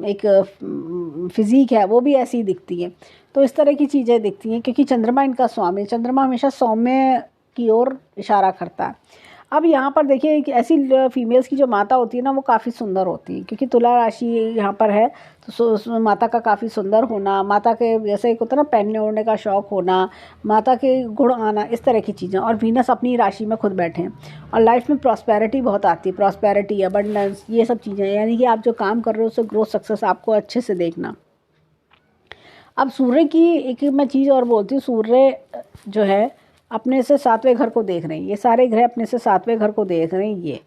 एक फिज़ीक है वो भी ऐसी ही दिखती है। तो इस तरह की चीज़ें दिखती हैं क्योंकि चंद्रमा इनका स्वामी, चंद्रमा हमेशा सौम्य की ओर इशारा करता है। अब यहाँ पर देखिए कि ऐसी फीमेल्स की जो माता होती है ना वो काफ़ी सुंदर होती है, क्योंकि तुला राशि यहाँ पर है तो माता का काफ़ी सुंदर होना, माता के जैसे एक होता है ना पहनने ओढ़ने का शौक़ होना, माता के गुण आना, इस तरह की चीज़ें। और वीनस अपनी राशि में खुद बैठे हैं और लाइफ में प्रॉस्पेरिटी बहुत आती है, प्रॉस्पेरिटी, अबंडेंस, ये सब चीज़ें, यानी कि आप जो काम कर रहे हो उससे ग्रोथ सक्सेस आपको अच्छे से देखना। अब सूर्य की एक मैं चीज़ और बोलती हूँ, सूर्य जो है अपने से 7वें घर को देख रहे हैं, ये सारे ग्रह अपने से 7वें घर को देख रहे हैं, ये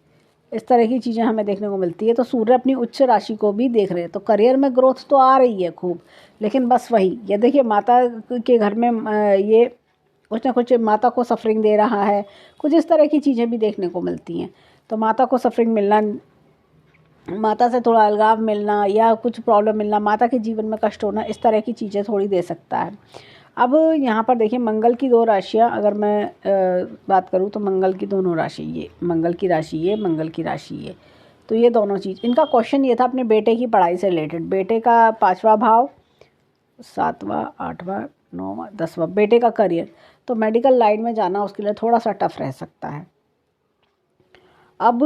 इस तरह की चीज़ें हमें देखने को मिलती है। तो सूर्य अपनी उच्च राशि को भी देख रहे हैं, तो करियर में ग्रोथ तो आ रही है खूब, लेकिन बस वही ये देखिए माता के घर में ये कुछ ना कुछ माता को सफरिंग दे रहा है, कुछ इस तरह की चीज़ें भी देखने को मिलती हैं। तो माता को सफरिंग मिलना, माता से थोड़ा अलगाव मिलना या कुछ प्रॉब्लम मिलना, माता के जीवन में कष्ट होना, इस तरह की चीज़ें थोड़ी दे सकता है। अब यहाँ पर देखिए मंगल की 2 राशियाँ अगर मैं बात करूँ तो मंगल की दोनों राशि, ये मंगल की राशि, ये मंगल की राशि, ये तो ये दोनों चीज़, इनका क्वेश्चन ये था अपने बेटे की पढ़ाई से रिलेटेड। बेटे का 5वां भाव, 7वां, 8वां, 9वां, 10वां, बेटे का करियर, तो मेडिकल लाइन में जाना उसके लिए थोड़ा सा टफ रह सकता है। अब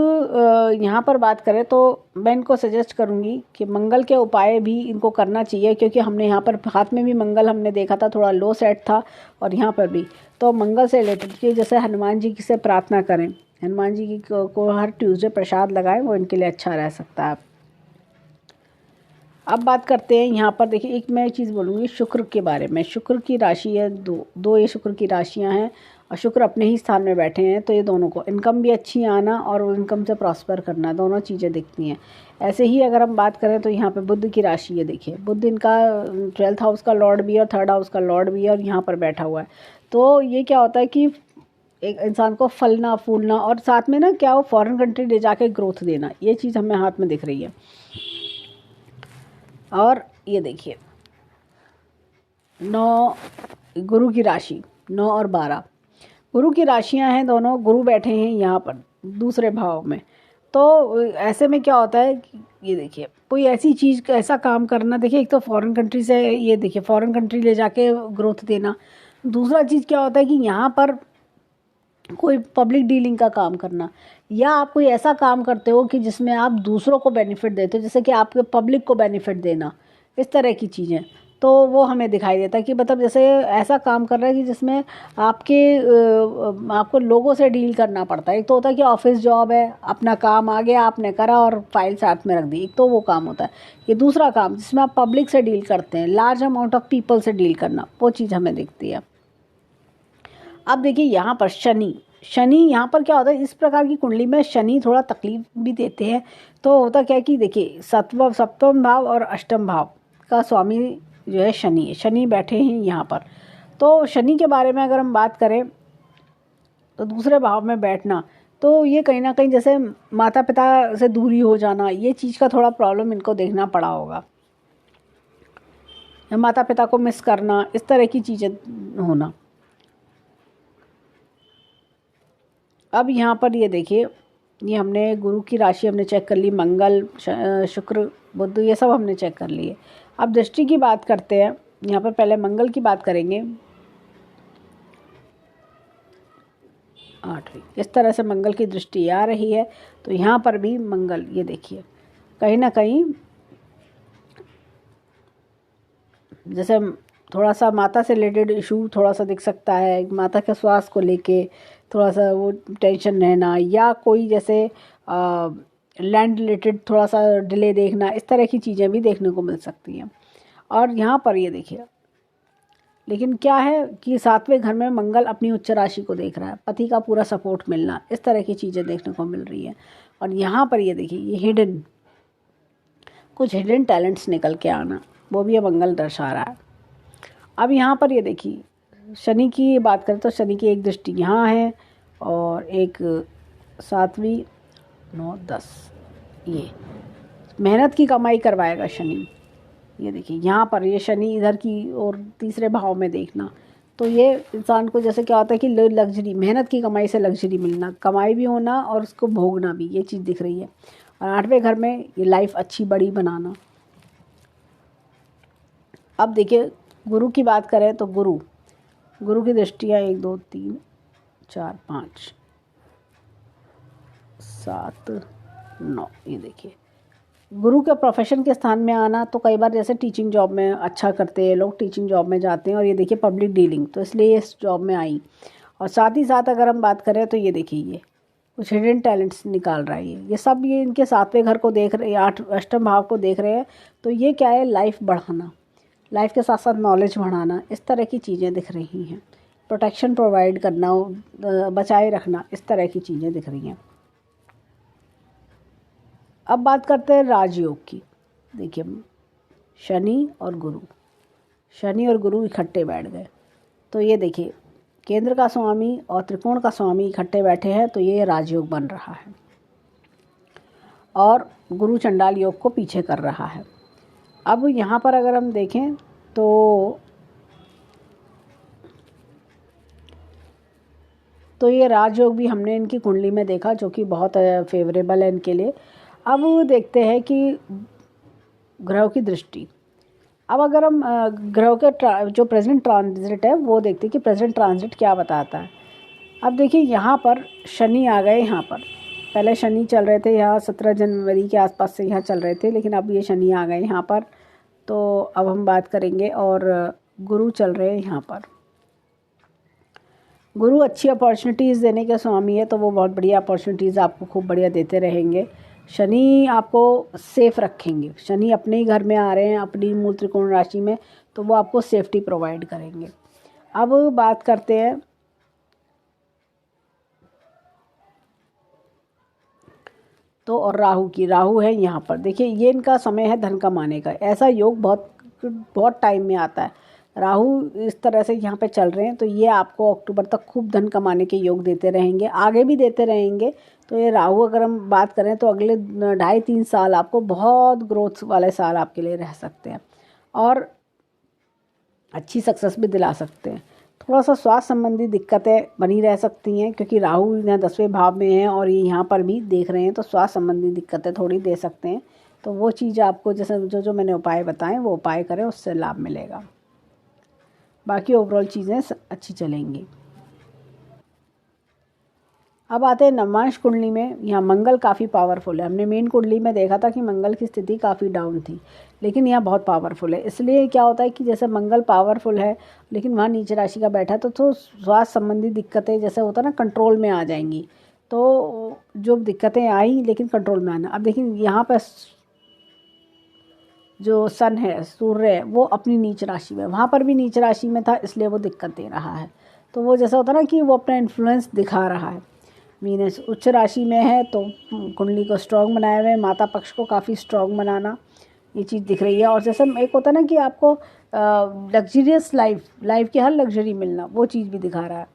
यहाँ पर बात करें तो मैं इनको सजेस्ट करूँगी कि मंगल के उपाय भी इनको करना चाहिए, क्योंकि हमने यहाँ पर हाथ में भी मंगल हमने देखा था थोड़ा लो सेट था, और यहाँ पर भी तो मंगल से रिलेटेड कि जैसे हनुमान जी की से प्रार्थना करें, हनुमान जी की को हर ट्यूसडे प्रसाद लगाएं, वो इनके लिए अच्छा रह सकता है। अब बात करते हैं यहाँ पर देखिए, एक मैं चीज़ बोलूँगी शुक्र के बारे में। शुक्र की राशि है दो ये शुक्र की राशियाँ हैं और शुक्र अपने ही स्थान में बैठे हैं, तो ये दोनों को इनकम भी अच्छी आना और इनकम से प्रॉस्पर करना, दोनों चीज़ें दिखती हैं। ऐसे ही अगर हम बात करें तो यहाँ पे बुध की राशि है, देखिए बुध इनका 12th हाउस का लॉर्ड भी है और 3rd हाउस का लॉर्ड भी है और यहाँ पर बैठा हुआ है। तो ये क्या होता है कि एक इंसान को फलना फूलना और साथ में ना क्या, वो फॉरेन कंट्री ले जाके ग्रोथ देना, ये चीज़ हमें हाथ में दिख रही है। और ये देखिए 9 गुरु की राशि, 9 और 12 गुरु की राशियां हैं, दोनों गुरु बैठे हैं यहाँ पर दूसरे भाव में। तो ऐसे में क्या होता है कि ये देखिए कोई ऐसी चीज़, ऐसा काम करना, देखिए एक तो फॉरेन कंट्री से, ये देखिए फॉरेन कंट्री ले जाके ग्रोथ देना। दूसरा चीज़ क्या होता है कि यहाँ पर कोई पब्लिक डीलिंग का काम करना, या आप कोई ऐसा काम करते हो कि जिसमें आप दूसरों को बेनिफिट देते हो, जैसे कि आपके पब्लिक को बेनिफिट देना, इस तरह की चीज़ें। तो वो हमें दिखाई देता है कि मतलब जैसे ऐसा काम कर रहा है कि जिसमें आपको लोगों से डील करना पड़ता है। एक तो होता है कि ऑफिस जॉब है, अपना काम आ गया आपने करा और फाइल साथ में रख दी, एक तो वो काम होता है। ये दूसरा काम जिसमें आप पब्लिक से डील करते हैं, लार्ज अमाउंट ऑफ पीपल से डील करना, वो चीज़ हमें दिखती है। अब देखिए यहाँ पर शनि यहाँ पर क्या होता है, इस प्रकार की कुंडली में शनि थोड़ा तकलीफ भी देते हैं। तो होता क्या है कि देखिए सप्तम भाव और अष्टम भाव का स्वामी जो है शनि है, शनि बैठे हैं यहाँ पर। तो शनि के बारे में अगर हम बात करें तो दूसरे भाव में बैठना, तो ये कहीं ना कहीं जैसे माता पिता से दूरी हो जाना, ये चीज़ का थोड़ा प्रॉब्लम इनको देखना पड़ा होगा, माता पिता को मिस करना, इस तरह की चीज़ें होना। अब यहाँ पर ये देखिए, ये हमने गुरु की राशि हमने चेक कर ली, मंगल शुक्र बुध ये सब हमने चेक कर लिए। अब दृष्टि की बात करते हैं, यहाँ पर पहले मंगल की बात करेंगे। 8वीं इस तरह से मंगल की दृष्टि आ रही है, तो यहाँ पर भी मंगल ये देखिए कहीं ना कहीं जैसे थोड़ा सा माता से रिलेटेड इशू थोड़ा सा दिख सकता है, माता के स्वास्थ्य को लेके थोड़ा सा वो टेंशन रहना, या कोई जैसे लैंड रिलेटेड थोड़ा सा डिले देखना, इस तरह की चीज़ें भी देखने को मिल सकती हैं। और यहाँ पर ये देखिए, लेकिन क्या है कि 7वें घर में मंगल अपनी उच्च राशि को देख रहा है, पति का पूरा सपोर्ट मिलना, इस तरह की चीज़ें देखने को मिल रही है। और यहाँ पर ये देखिए, ये कुछ हिडन टैलेंट्स निकल के आना, वो भी ये मंगल दर्शा रहा है। अब यहाँ पर ये देखिए शनि की बात करें तो शनि की एक दृष्टि यहाँ है और एक 7वीं 9 10, ये मेहनत की कमाई करवाएगा शनि। ये देखिए यहाँ पर ये शनि इधर की और तीसरे भाव में देखना, तो ये इंसान को जैसे क्या होता है कि लग्जरी, मेहनत की कमाई से लग्जरी मिलना, कमाई भी होना और उसको भोगना भी, ये चीज़ दिख रही है। और 8वें घर में ये लाइफ अच्छी बड़ी बनाना। अब देखिए गुरु की बात करें तो गुरु की दृष्टियाँ 1 2 3 4 5 7 9, ये देखिए गुरु के प्रोफेशन के स्थान में आना, तो कई बार जैसे टीचिंग जॉब में अच्छा करते हैं लोग, टीचिंग जॉब में जाते हैं, और ये देखिए पब्लिक डीलिंग, तो इसलिए इस जॉब में आई। और साथ ही साथ अगर हम बात करें तो ये देखिए ये कुछ हिडन टैलेंट्स निकाल रहा है, ये सब ये इनके 7वें घर को देख रहे हैं, 8 भाव को देख रहे हैं, तो ये क्या है, लाइफ बढ़ाना, लाइफ के साथ साथ नॉलेज बढ़ाना, इस तरह की चीज़ें दिख रही हैं। प्रोटेक्शन प्रोवाइड करना, बचाए रखना, इस तरह की चीज़ें दिख रही हैं। अब बात करते हैं राजयोग की। देखिए शनि और गुरु इकट्ठे बैठ गए, तो ये देखिए केंद्र का स्वामी और त्रिकोण का स्वामी इकट्ठे बैठे हैं, तो ये राजयोग बन रहा है और गुरु चंडाल योग को पीछे कर रहा है। अब यहाँ पर अगर हम देखें तो ये राजयोग भी हमने इनकी कुंडली में देखा, जो कि बहुत फेवरेबल है इनके लिए। अब देखते हैं कि ग्रहों की दृष्टि। अब अगर हम ग्रहों के जो प्रेजेंट ट्रांजिट है वो देखते हैं कि प्रेजेंट ट्रांजिट क्या बताता है। अब देखिए यहाँ पर शनि आ गए, यहाँ पर पहले शनि चल रहे थे, यहाँ 17 जनवरी के आसपास से यहाँ चल रहे थे, लेकिन अब ये शनि आ गए यहाँ पर। तो अब हम बात करेंगे, और गुरु चल रहे हैं यहाँ पर। गुरु अच्छी अपॉर्चुनिटीज़ देने के स्वामी है, तो वो बहुत बढ़िया अपॉर्चुनिटीज़ आपको खूब बढ़िया देते रहेंगे। शनि आपको सेफ रखेंगे, शनि अपने ही घर में आ रहे हैं, अपनी मूल त्रिकोण राशि में, तो वो आपको सेफ्टी प्रोवाइड करेंगे। अब बात करते हैं तो और राहु की। राहु है यहाँ पर, देखिए ये इनका समय है धन कमाने का, ऐसा योग बहुत टाइम में आता है। राहु इस तरह से यहाँ पे चल रहे हैं, तो ये आपको अक्टूबर तक खूब धन कमाने के योग देते रहेंगे, आगे भी देते रहेंगे। तो ये राहु अगर हम बात करें तो अगले 2.5-3 साल आपको बहुत ग्रोथ वाले साल आपके लिए रह सकते हैं, और अच्छी सक्सेस भी दिला सकते हैं। थोड़ा सा स्वास्थ्य संबंधी दिक्कतें बनी रह सकती हैं, क्योंकि राहु यहाँ 10वें भाव में है और ये यहाँ पर भी देख रहे हैं, तो स्वास्थ्य संबंधी दिक्कतें थोड़ी दे सकते हैं। तो वो चीज़ आपको जैसे जो मैंने उपाय बताएं वो उपाय करें, उससे लाभ मिलेगा। बाकी ओवरऑल चीज़ें अच्छी चलेंगी। अब आते हैं नवमांश कुंडली में। यहाँ मंगल काफ़ी पावरफुल है। हमने मेन कुंडली में देखा था कि मंगल की स्थिति काफ़ी डाउन थी, लेकिन यहाँ बहुत पावरफुल है। इसलिए क्या होता है कि जैसे मंगल पावरफुल है लेकिन वहाँ नीच राशि का बैठा है, तो स्वास्थ्य संबंधी दिक्कतें जैसे होता है ना, कंट्रोल में आ जाएंगी। तो जो दिक्कतें आई लेकिन कंट्रोल में आना। अब देखिए यहाँ पर जो सन है, सूर्य है, वो अपनी नीच राशि में, वहाँ पर भी नीच राशि में था, इसलिए वो दिक्कत दे रहा है। तो वो जैसा होता है ना कि वो अपना इन्फ्लुएंस दिखा रहा है। मीनस उच्च राशि में है तो कुंडली को स्ट्रॉन्ग बनाए हुए, माता पक्ष को काफ़ी स्ट्रॉन्ग बनाना, ये चीज़ दिख रही है। और जैसे एक होता है ना कि आपको लग्जरियस लाइफ की हर लग्जरी मिलना, वो चीज़ भी दिखा रहा है।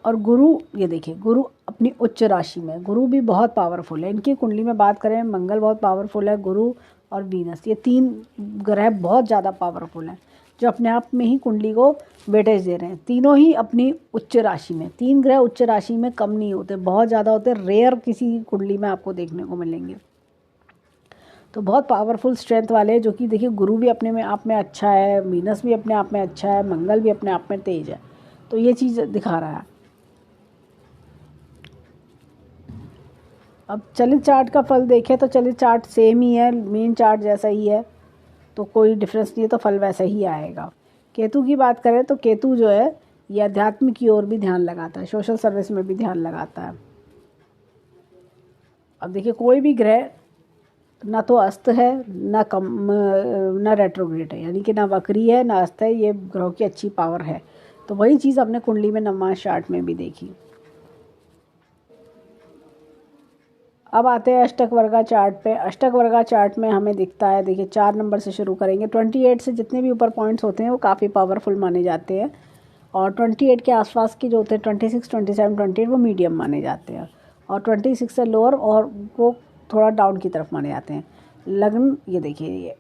और गुरु, ये देखिए गुरु अपनी उच्च राशि में, गुरु भी बहुत पावरफुल है। इनकी कुंडली में बात करें, मंगल बहुत पावरफुल है, गुरु और वीनस, ये 3 ग्रह बहुत ज़्यादा पावरफुल हैं, जो अपने आप में ही कुंडली को वेटेज दे रहे हैं। तीनों ही अपनी उच्च राशि में, 3 ग्रह उच्च राशि में कम नहीं होते, बहुत ज़्यादा होते, रेयर किसी कुंडली में आपको देखने को मिलेंगे। तो बहुत पावरफुल स्ट्रेंथ वाले, जो कि देखिए गुरु भी अपने में आप में अच्छा है, वीनस भी अपने आप में अच्छा है, मंगल भी अपने आप में तेज है। तो ये चीज़ दिखा रहा है। अब चलित चार्ट का फल देखें तो चलित चार्ट सेम ही है, मेन चार्ट जैसा ही है, तो कोई डिफरेंस नहीं है, तो फल वैसा ही आएगा। केतु की बात करें तो केतु जो है ये अध्यात्म की ओर भी ध्यान लगाता है, सोशल सर्विस में भी ध्यान लगाता है। अब देखिए कोई भी ग्रह ना तो अस्त है ना रेट्रोग्रेड है, यानी कि ना वक्री है ना अस्त है, ये ग्रहों की अच्छी पावर है। तो वही चीज़ अपने कुंडली में नवमांश चार्ट में भी देखी। अब आते हैं अष्टक वर्गा चार्ट पे। अष्टक वर्गा चार्ट में हमें दिखता है, देखिए 4 नंबर से शुरू करेंगे, 28 से जितने भी ऊपर पॉइंट्स होते हैं वो काफ़ी पावरफुल माने जाते हैं, और 28 के आसपास के जो होते हैं 26, 27, 28 वो मीडियम माने जाते हैं, और 26 है लोअर और वो थोड़ा डाउन की तरफ माने जाते हैं। लगन, ये देखिए, ये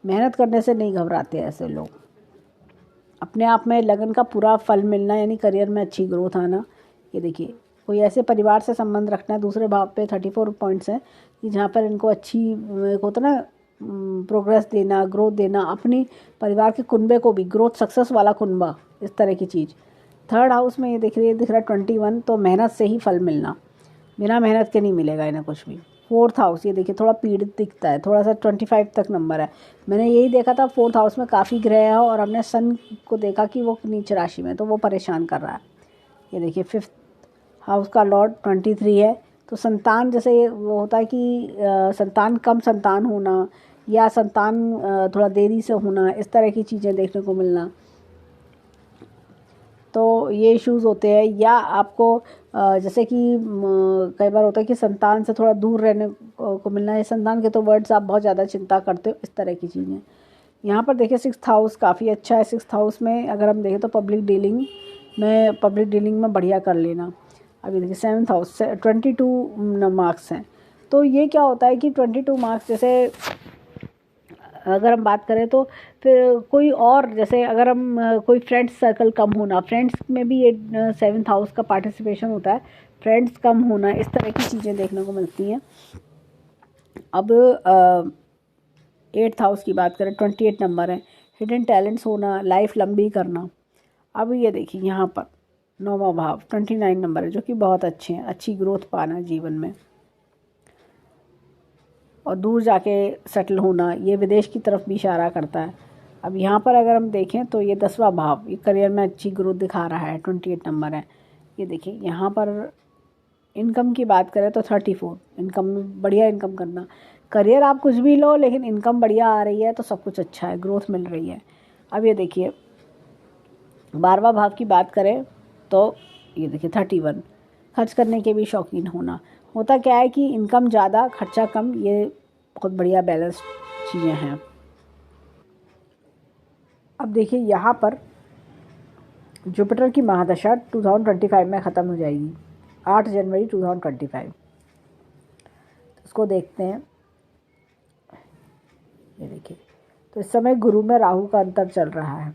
मेहनत करने से नहीं घबराते ऐसे लोग, अपने आप में लगन का पूरा फल मिलना, यानी करियर में अच्छी ग्रोथ आना। ये देखिए, कोई ऐसे परिवार से संबंध रखना है। दूसरे भाव पे 34 पॉइंट्स हैं कि जहाँ पर इनको अच्छी एक होता ना प्रोग्रेस देना, ग्रोथ देना, अपनी परिवार के कुनबे को भी ग्रोथ, सक्सेस वाला कुनबा, इस तरह की चीज़। थर्ड हाउस में ये दिख रहा है 21, तो मेहनत से ही फल मिलना, बिना मेहनत के नहीं मिलेगा इन्हें कुछ भी। फोर्थ हाउस, ये देखिए थोड़ा पीड़ित दिखता है, थोड़ा सा 25 तक नंबर है। मैंने यही देखा था फोर्थ हाउस में काफ़ी ग्रह है और हमने सन को देखा कि वो नीच राशि में, तो वो परेशान कर रहा है। ये देखिए फिफ्थ हाउस का लॉर्ड 23 है, तो संतान, जैसे वो होता है कि संतान, कम संतान होना या संतान थोड़ा देरी से होना, इस तरह की चीज़ें देखने को मिलना, तो ये इश्यूज़ होते हैं। या आपको जैसे कि कई बार होता है कि संतान से थोड़ा दूर रहने को मिलना है। संतान के तो वर्ड्स आप बहुत ज़्यादा चिंता करते हो, इस तरह की चीज़ें। यहाँ पर देखिए 6th हाउस काफ़ी अच्छा है। 6th हाउस में अगर हम देखें तो पब्लिक डीलिंग में बढ़िया कर लेना। अभी देखिए 7th हाउस से 22 मार्क्स हैं। तो ये क्या होता है कि 22 मार्क्स, जैसे अगर हम बात करें तो फिर कोई और, जैसे अगर हम कोई फ्रेंड्स सर्कल कम होना, फ्रेंड्स में भी ये 7th हाउस का पार्टिसिपेशन होता है, फ्रेंड्स कम होना, इस तरह की चीज़ें देखने को मिलती हैं। अब 8th हाउस की बात करें, 28 नंबर है, हिडन टैलेंट्स होना, लाइफ लंबी करना। अब ये देखिए यहाँ पर 9वां भाव 29 नंबर है, जो कि बहुत अच्छे हैं, अच्छी ग्रोथ पाना जीवन में और दूर जाके सेटल होना, ये विदेश की तरफ भी इशारा करता है। अब यहाँ पर अगर हम देखें तो ये 10वां भाव, ये करियर में अच्छी ग्रोथ दिखा रहा है, 28 नंबर है। ये देखिए यहाँ पर इनकम की बात करें तो 34, इनकम बढ़िया, इनकम करना। करियर आप कुछ भी लो, लेकिन इनकम बढ़िया आ रही है तो सब कुछ अच्छा है, ग्रोथ मिल रही है। अब ये देखिए 12वां भाव की बात करें तो ये देखिए 31, खर्च करने के भी शौकीन होना। होता क्या है कि इनकम ज़्यादा, खर्चा कम, ये बहुत बढ़िया बैलेंस चीज़ें हैं। अब देखिए यहाँ पर जुपिटर की महादशा 2025 में ख़त्म हो जाएगी, 8 जनवरी 2025। इसको देखते हैं। ये देखिए, तो इस समय गुरु में राहु का अंतर चल रहा है।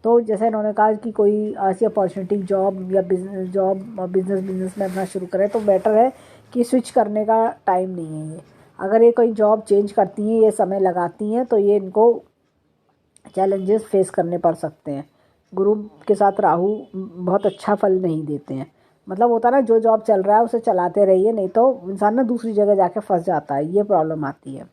तो जैसे इन्होंने कहा कि कोई ऐसी अपॉर्चुनिटी जॉब या बिजनेस में अपना शुरू करें तो बेटर है कि स्विच करने का टाइम नहीं है ये। अगर ये कोई जॉब चेंज करती हैं, ये समय लगाती हैं, तो ये इनको चैलेंजेस फेस करने पड़ सकते हैं। गुरु के साथ राहु बहुत अच्छा फल नहीं देते हैं। मतलब होता है ना, जो जॉब चल रहा है उसे चलाते रहिए, नहीं तो इंसान ना दूसरी जगह जाके फंस जाता है, ये प्रॉब्लम आती है।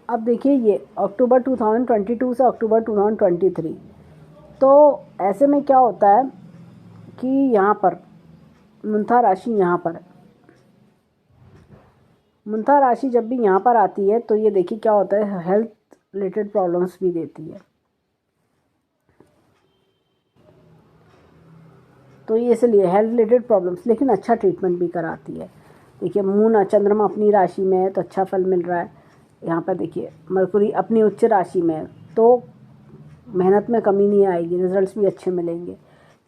अब देखिए ये अक्टूबर 2022 से अक्टूबर 2023, तो ऐसे में क्या होता है कि यहाँ पर मुंथा राशि, यहाँ पर मुंथा राशि जब भी यहाँ पर आती है तो ये देखिए क्या होता है, हेल्थ रिलेटेड प्रॉब्लम्स भी देती है। तो ये इसलिए हेल्थ रिलेटेड प्रॉब्लम्स, लेकिन अच्छा ट्रीटमेंट भी कराती है। देखिए मून, चंद्रमा अपनी राशि में है तो अच्छा फल मिल रहा है। यहाँ पर देखिए मरकुरी अपनी उच्च राशि में है, तो मेहनत में कमी नहीं आएगी, रिजल्ट्स भी अच्छे मिलेंगे।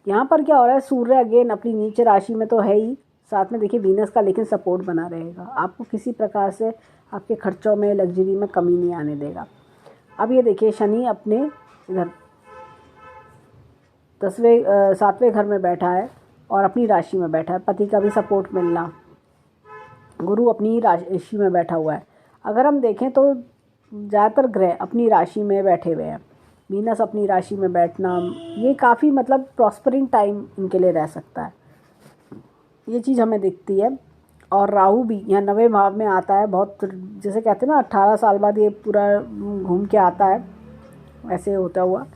यहाँ पर क्या हो रहा है, सूर्य अगेन अपनी नीच राशि में तो है ही, साथ में देखिए वीनस का लेकिन सपोर्ट बना रहेगा, आपको किसी प्रकार से आपके खर्चों में, लग्जरी में कमी नहीं आने देगा। अब ये देखिए शनि अपने इधर 7वें घर में बैठा है और अपनी राशि में बैठा है, पति का भी सपोर्ट मिलना। गुरु अपनी राशि में बैठा हुआ है। अगर हम देखें तो ज़्यादातर ग्रह अपनी राशि में बैठे हुए हैं, वीनस अपनी राशि में बैठना, ये काफ़ी मतलब प्रॉस्परिंग टाइम इनके लिए रह सकता है, ये चीज़ हमें दिखती है। और राहु भी यहाँ 9वें भाव में आता है, बहुत जैसे कहते हैं ना 18 साल बाद ये पूरा घूम के आता है, ऐसे होता हुआ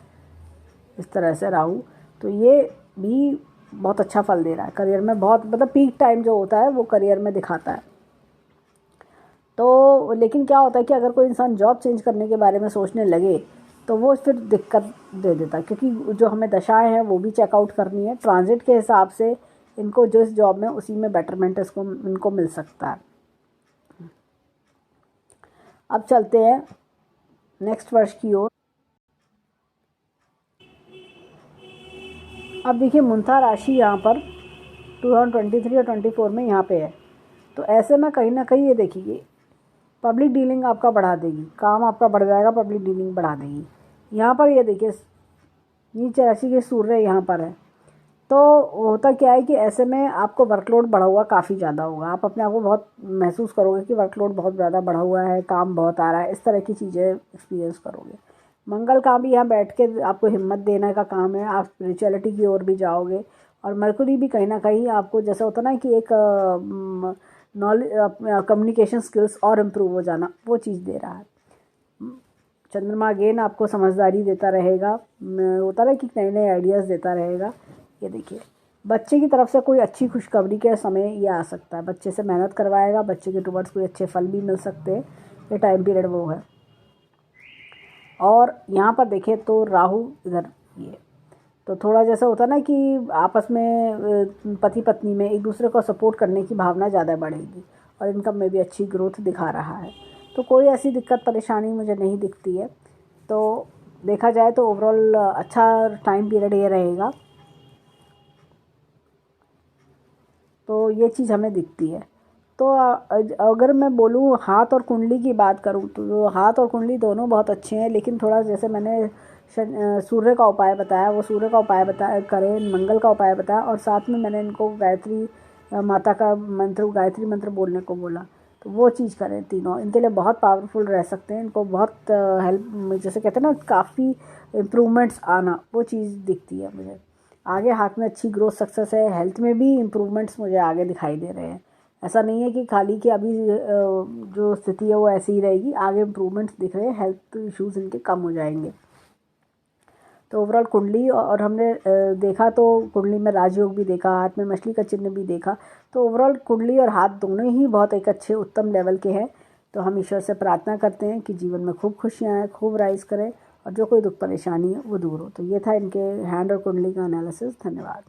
इस तरह से राहु, तो ये भी बहुत अच्छा फल दे रहा है करियर में, बहुत मतलब पीक टाइम जो होता है वो करियर में दिखाता है। तो लेकिन क्या होता है कि अगर कोई इंसान जॉब चेंज करने के बारे में सोचने लगे तो वो फिर दिक्कत दे देता है, क्योंकि जो हमें दशाएं हैं वो भी चेकआउट करनी है। ट्रांजिट के हिसाब से इनको जो इस जॉब में उसी में बेटरमेंट इसको इनको मिल सकता है। अब चलते हैं नेक्स्ट वर्ष की ओर। अब देखिए मूंथा राशि यहाँ पर 2023 और 24 में यहाँ पे है, तो ऐसे में कहीं ना कहीं ये देखिए पब्लिक डीलिंग आपका बढ़ा देगी, काम आपका बढ़ जाएगा, पब्लिक डीलिंग बढ़ा देगी। यहाँ पर ये देखिए नीचे राशि के सूर्य यहाँ पर है, तो होता क्या है कि ऐसे में आपको वर्कलोड बढ़ा हुआ काफ़ी ज़्यादा होगा, आप अपने आप को बहुत महसूस करोगे कि वर्कलोड बहुत ज़्यादा बढ़ा हुआ है, काम बहुत आ रहा है, इस तरह की चीज़ें एक्सपीरियंस करोगे। मंगल का भी यहाँ बैठ के आपको हिम्मत देने का काम है, आप स्पिरिचुअलिटी की ओर भी जाओगे। और मरकुरी भी कहीं ना कहीं आपको जैसा होता ना कि एक नॉलेज कम्युनिकेशन स्किल्स और इम्प्रूव हो जाना, वो चीज़ दे रहा है। चंद्रमा अगेन आपको समझदारी देता रहेगा, होता है कि नए नए आइडियाज़ देता रहेगा। ये देखिए बच्चे की तरफ से कोई अच्छी खुशखबरी के समय ये आ सकता है, बच्चे से मेहनत करवाएगा, बच्चे के टुवर्ड्स कोई अच्छे फल भी मिल सकते हैं, ये टाइम पीरियड वो है। और यहाँ पर देखें तो राहु इधर ये, तो थोड़ा जैसा होता है ना कि आपस में पति पत्नी में एक दूसरे को सपोर्ट करने की भावना ज़्यादा बढ़ेगी, और इनकम में भी अच्छी ग्रोथ दिखा रहा है। तो कोई ऐसी दिक्कत परेशानी मुझे नहीं दिखती है। तो देखा जाए तो ओवरऑल अच्छा टाइम पीरियड ये रहेगा, तो ये चीज़ हमें दिखती है। तो अगर मैं बोलूँ हाथ और कुंडली की बात करूँ तो हाथ और कुंडली दोनों बहुत अच्छे हैं, लेकिन थोड़ा जैसे मैंने सूर्य का उपाय बताया, वो सूर्य का उपाय बताया करें, मंगल का उपाय बताया, और साथ में मैंने इनको गायत्री माता का मंत्र, गायत्री मंत्र बोलने को बोला, तो वो चीज़ करें। तीनों इनके लिए बहुत पावरफुल रह सकते हैं, इनको बहुत हेल्प, जैसे कहते हैं ना काफ़ी इम्प्रूवमेंट्स आना, वो चीज़ दिखती है मुझे। आगे हाथ में अच्छी ग्रोथ सक्सेस है, हेल्थ में भी इम्प्रूवमेंट्स मुझे आगे दिखाई दे रहे हैं। ऐसा नहीं है कि खाली कि अभी जो स्थिति है वो ऐसी ही रहेगी, आगे इम्प्रूवमेंट्स दिख रहे हैं, हेल्थ इश्यूज इनके कम हो जाएंगे। तो ओवरऑल कुंडली, और हमने देखा तो कुंडली में राजयोग भी देखा, हाथ में मछली का चिन्ह भी देखा, तो ओवरऑल कुंडली और हाथ दोनों ही बहुत एक अच्छे उत्तम लेवल के हैं। तो हम ईश्वर से प्रार्थना करते हैं कि जीवन में खूब खुशियाँ आएँ, खूब राइज करें, और जो कोई दुख परेशानी है वो दूर हो। तो ये था इनके हैंड और कुंडली का एनालिसिस। धन्यवाद।